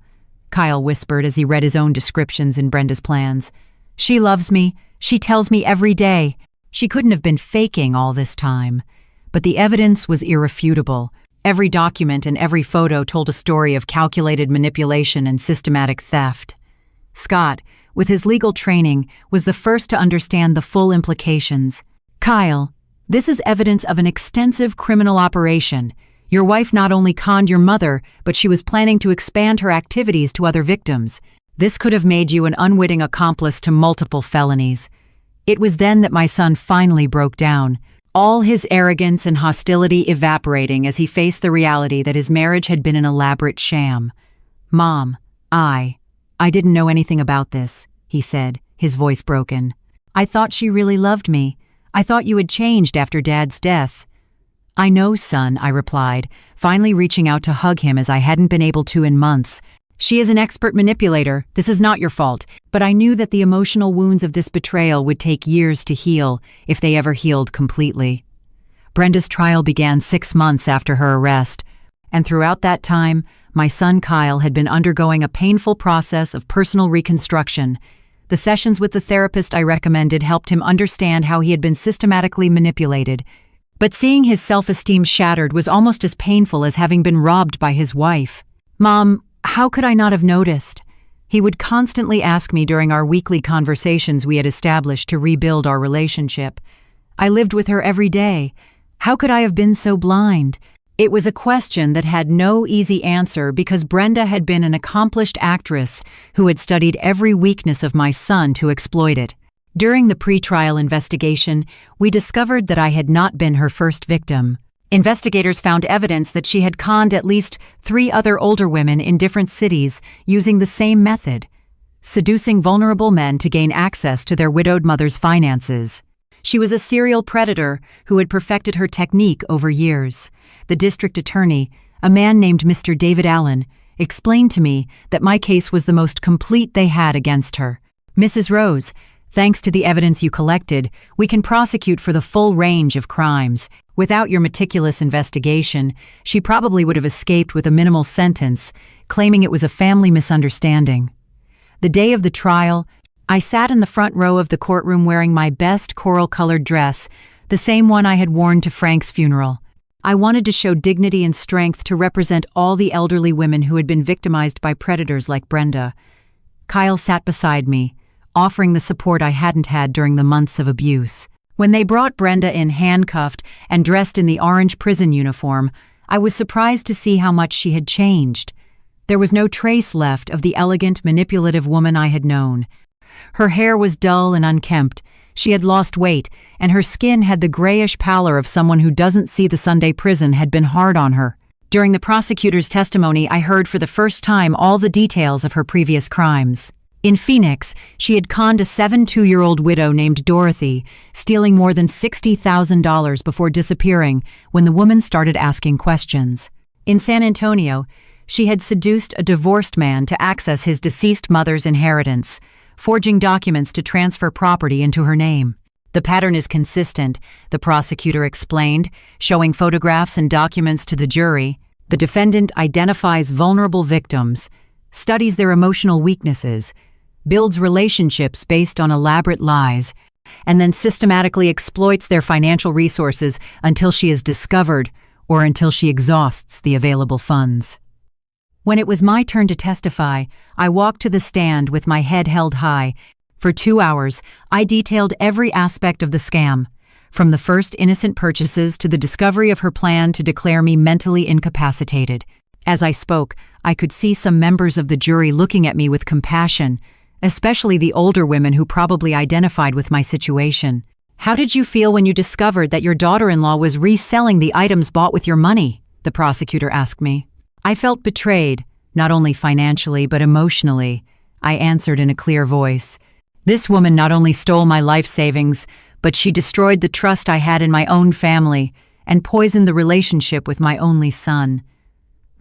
Kyle whispered as he read his own descriptions in Brenda's plans. "She loves me. She tells me every day. She couldn't have been faking all this time." But the evidence was irrefutable. Every document and every photo told a story of calculated manipulation and systematic theft. Scott, with his legal training, was the first to understand the full implications. "Kyle, this is evidence of an extensive criminal operation. Your wife not only conned your mother, but she was planning to expand her activities to other victims. This could have made you an unwitting accomplice to multiple felonies." It was then that my son finally broke down. all his arrogance and hostility evaporating as he faced the reality that his marriage had been an elaborate sham. "Mom, I didn't know anything about this," he said, his voice broken. "I thought she really loved me. I thought you had changed after Dad's death." "I know, son," I replied, finally reaching out to hug him as I hadn't been able to in months. "She is an expert manipulator. This is not your fault. But I knew that the emotional wounds of this betrayal would take years to heal, if they ever healed completely." Brenda's trial began 6 months after her arrest, and throughout that time, my son Kyle had been undergoing a painful process of personal reconstruction. The sessions with the therapist I recommended helped him understand how he had been systematically manipulated. But seeing his self-esteem shattered was almost as painful as having been robbed by his wife. "Mom, how could I not have noticed?" He would constantly ask me during our weekly conversations we had established to rebuild our relationship. I lived with her every day. How could I have been so blind? It was a question that had no easy answer because Brenda had been an accomplished actress who had studied every weakness of my son to exploit it. During the pre-trial investigation, we discovered that I had not been her first victim. Investigators found evidence that she had conned at least 3 other older women in different cities using the same method, seducing vulnerable men to gain access to their widowed mother's finances. She was a serial predator who had perfected her technique over years. The district attorney, a man named Mr. David Allen, explained to me that my case was the most complete they had against her. "Mrs. Rose, thanks to the evidence you collected, we can prosecute for the full range of crimes. Without your meticulous investigation, she probably would have escaped with a minimal sentence, claiming it was a family misunderstanding." The day of the trial, I sat in the front row of the courtroom wearing my best coral-colored dress, the same one I had worn to Frank's funeral. I wanted to show dignity and strength to represent all the elderly women who had been victimized by predators like Brenda. Kyle sat beside me, offering the support I hadn't had during the months of abuse. When they brought Brenda in handcuffed and dressed in the orange prison uniform, I was surprised to see how much she had changed. There was no trace left of the elegant, manipulative woman I had known. Her hair was dull and unkempt. She had lost weight, and her skin had the grayish pallor of someone who doesn't see the Sunday prison had been hard on her. During the prosecutor's testimony, I heard for the first time all the details of her previous crimes. In Phoenix, she had conned a 72-year-old widow named Dorothy, stealing more than $60,000 before disappearing when the woman started asking questions. In San Antonio, she had seduced a divorced man to access his deceased mother's inheritance, forging documents to transfer property into her name. "The pattern is consistent," the prosecutor explained, showing photographs and documents to the jury. "The defendant identifies vulnerable victims, studies their emotional weaknesses, builds relationships based on elaborate lies, and then systematically exploits their financial resources until she is discovered or until she exhausts the available funds." When it was my turn to testify, I walked to the stand with my head held high. For 2 hours, I detailed every aspect of the scam, from the first innocent purchases to the discovery of her plan to declare me mentally incapacitated. As I spoke, I could see some members of the jury looking at me with compassion, especially the older women who probably identified with my situation. "How did you feel when you discovered that your daughter-in-law was reselling the items bought with your money?" the prosecutor asked me. "I felt betrayed, not only financially but emotionally," I answered in a clear voice. "This woman not only stole my life savings, but she destroyed the trust I had in my own family and poisoned the relationship with my only son."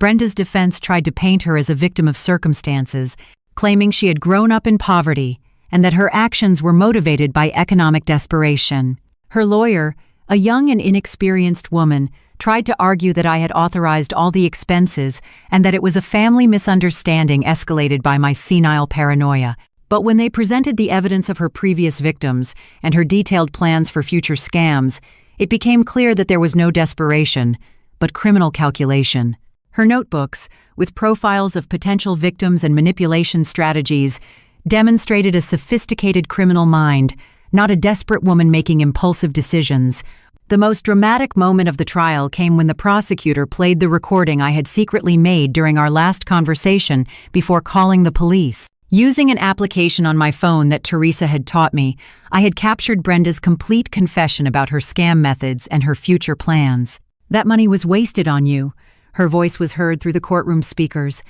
Brenda's defense tried to paint her as a victim of circumstances, claiming she had grown up in poverty and that her actions were motivated by economic desperation. Her lawyer, a young and inexperienced woman, tried to argue that I had authorized all the expenses and that it was a family misunderstanding escalated by my senile paranoia. But when they presented the evidence of her previous victims and her detailed plans for future scams, it became clear that there was no desperation, but criminal calculation. Her notebooks, with profiles of potential victims and manipulation strategies, demonstrated a sophisticated criminal mind, not a desperate woman making impulsive decisions. The most dramatic moment of the trial came when the prosecutor played the recording I had secretly made during our last conversation before calling the police. Using an application on my phone that Teresa had taught me, I had captured Brenda's complete confession about her scam methods and her future plans. "That money was wasted on you," her voice was heard through the courtroom speakers.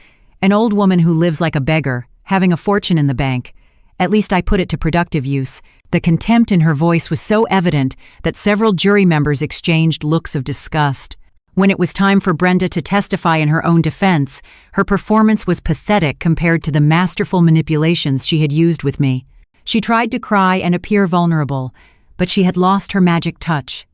"An old woman who lives like a beggar, having a fortune in the bank. At least I put it to productive use." The contempt in her voice was so evident that several jury members exchanged looks of disgust. When it was time for Brenda to testify in her own defense, her performance was pathetic compared to the masterful manipulations she had used with me. She tried to cry and appear vulnerable, but she had lost her magic touch.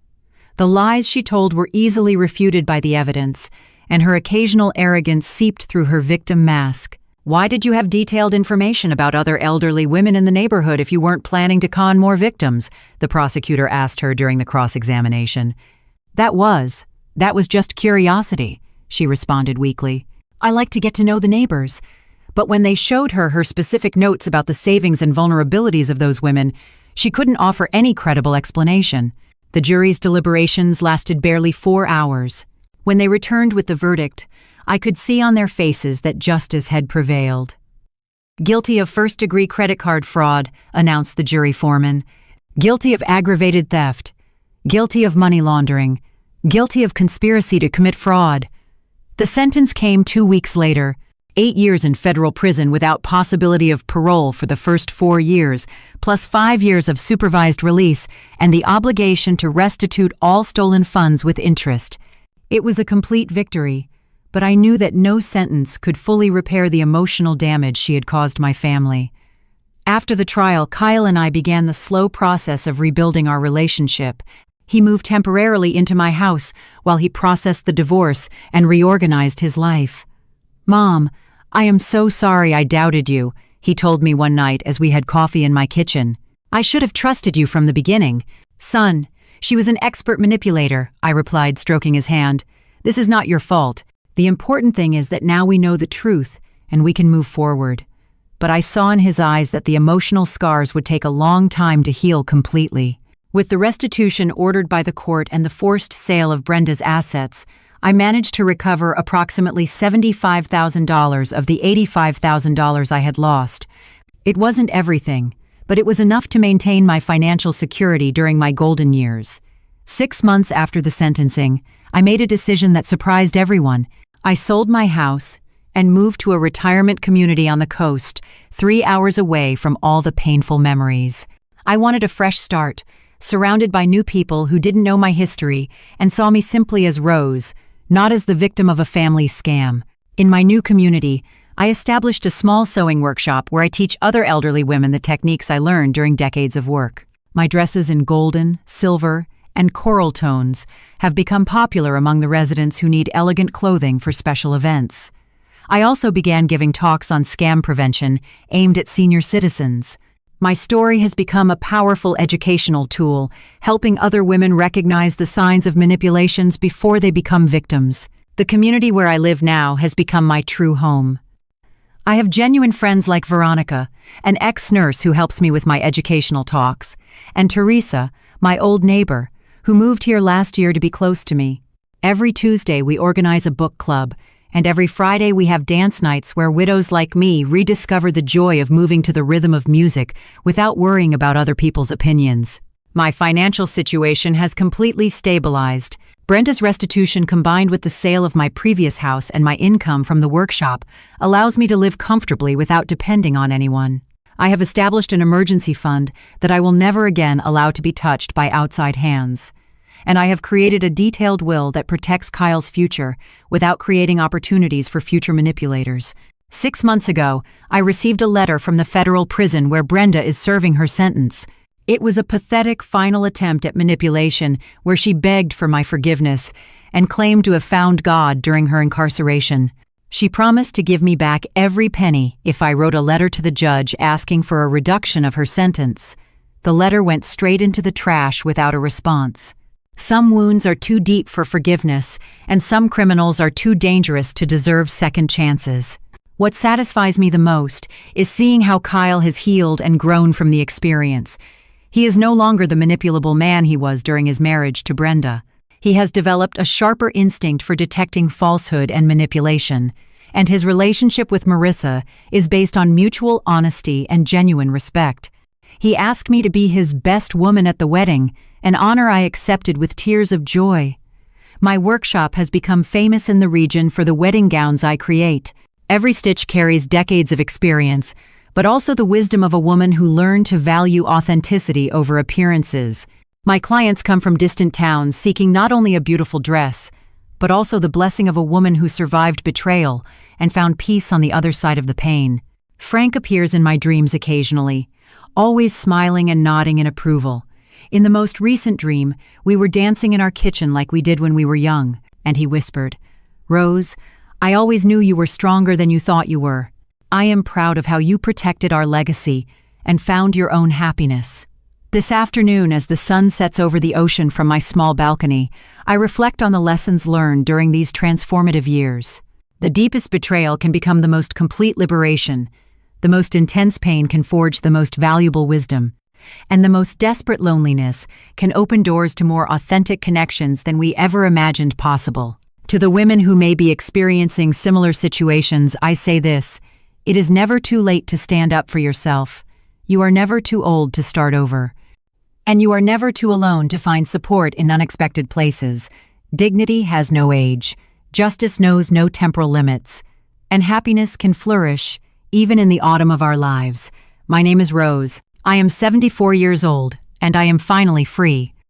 The lies she told were easily refuted by the evidence, and her occasional arrogance seeped through her victim mask. "Why did you have detailed information about other elderly women in the neighborhood if you weren't planning to con more victims?" the prosecutor asked her during the cross-examination. That was just curiosity," she responded weakly. "I like to get to know the neighbors." But when they showed her specific notes about the savings and vulnerabilities of those women, she couldn't offer any credible explanation. The jury's deliberations lasted barely 4 hours. When they returned with the verdict, I could see on their faces that justice had prevailed. "Guilty of first-degree credit card fraud," announced the jury foreman. "Guilty of aggravated theft. Guilty of money laundering. Guilty of conspiracy to commit fraud." The sentence came 2 weeks later: 8 years in federal prison without possibility of parole for the first 4 years, plus 5 years of supervised release, and the obligation to restitute all stolen funds with interest. It was a complete victory, but I knew that no sentence could fully repair the emotional damage she had caused my family. After the trial, Kyle and I began the slow process of rebuilding our relationship. He moved temporarily into my house while he processed the divorce and reorganized his life. "Mom, I am so sorry I doubted you," he told me one night as we had coffee in my kitchen. "I should have trusted you from the beginning." "Son, she was an expert manipulator," I replied, stroking his hand. "This is not your fault. The important thing is that now we know the truth and we can move forward." But I saw in his eyes that the emotional scars would take a long time to heal completely. With the restitution ordered by the court and the forced sale of Brenda's assets, I managed to recover approximately $75,000 of the $85,000 I had lost. It wasn't everything, but it was enough to maintain my financial security during my golden years. 6 months after the sentencing, I made a decision that surprised everyone. I sold my house and moved to a retirement community on the coast, 3 hours away from all the painful memories. I wanted a fresh start, surrounded by new people who didn't know my history and saw me simply as Rose, not as the victim of a family scam. In my new community, I established a small sewing workshop where I teach other elderly women the techniques I learned during decades of work. My dresses in golden, silver, and coral tones have become popular among the residents who need elegant clothing for special events. I also began giving talks on scam prevention aimed at senior citizens. My story has become a powerful educational tool, helping other women recognize the signs of manipulations before they become victims. The community where I live now has become my true home. I have genuine friends like Veronica, an ex-nurse who helps me with my educational talks, and Teresa, my old neighbor, who moved here last year to be close to me. Every Tuesday we organize a book club, and every Friday we have dance nights where widows like me rediscover the joy of moving to the rhythm of music without worrying about other people's opinions. My financial situation has completely stabilized. Brenda's restitution combined with the sale of my previous house and my income from the workshop allows me to live comfortably without depending on anyone. I have established an emergency fund that I will never again allow to be touched by outside hands. And I have created a detailed will that protects Kyle's future without creating opportunities for future manipulators. 6 months ago, I received a letter from the federal prison where Brenda is serving her sentence. It was a pathetic final attempt at manipulation where she begged for my forgiveness and claimed to have found God during her incarceration. She promised to give me back every penny if I wrote a letter to the judge asking for a reduction of her sentence. The letter went straight into the trash without a response. Some wounds are too deep for forgiveness, and some criminals are too dangerous to deserve second chances. What satisfies me the most is seeing how Kyle has healed and grown from the experience. He is no longer the manipulable man he was during his marriage to Brenda. He has developed a sharper instinct for detecting falsehood and manipulation, and his relationship with Marissa is based on mutual honesty and genuine respect. He asked me to be his best woman at the wedding, an honor I accepted with tears of joy. My workshop has become famous in the region for the wedding gowns I create. Every stitch carries decades of experience, but also the wisdom of a woman who learned to value authenticity over appearances. My clients come from distant towns seeking not only a beautiful dress, but also the blessing of a woman who survived betrayal and found peace on the other side of the pain. Frank appears in my dreams occasionally, always smiling and nodding in approval. In the most recent dream, we were dancing in our kitchen like we did when we were young, and he whispered, "Rose, I always knew you were stronger than you thought you were. I am proud of how you protected our legacy and found your own happiness." This afternoon, as the sun sets over the ocean from my small balcony, I reflect on the lessons learned during these transformative years. The deepest betrayal can become the most complete liberation, the most intense pain can forge the most valuable wisdom, and the most desperate loneliness can open doors to more authentic connections than we ever imagined possible. To the women who may be experiencing similar situations, I say this: it is never too late to stand up for yourself. You are never too old to start over. And you are never too alone to find support in unexpected places. Dignity has no age, justice knows no temporal limits, and happiness can flourish even in the autumn of our lives. My name is Rose. I am 74 years old, and I am finally free.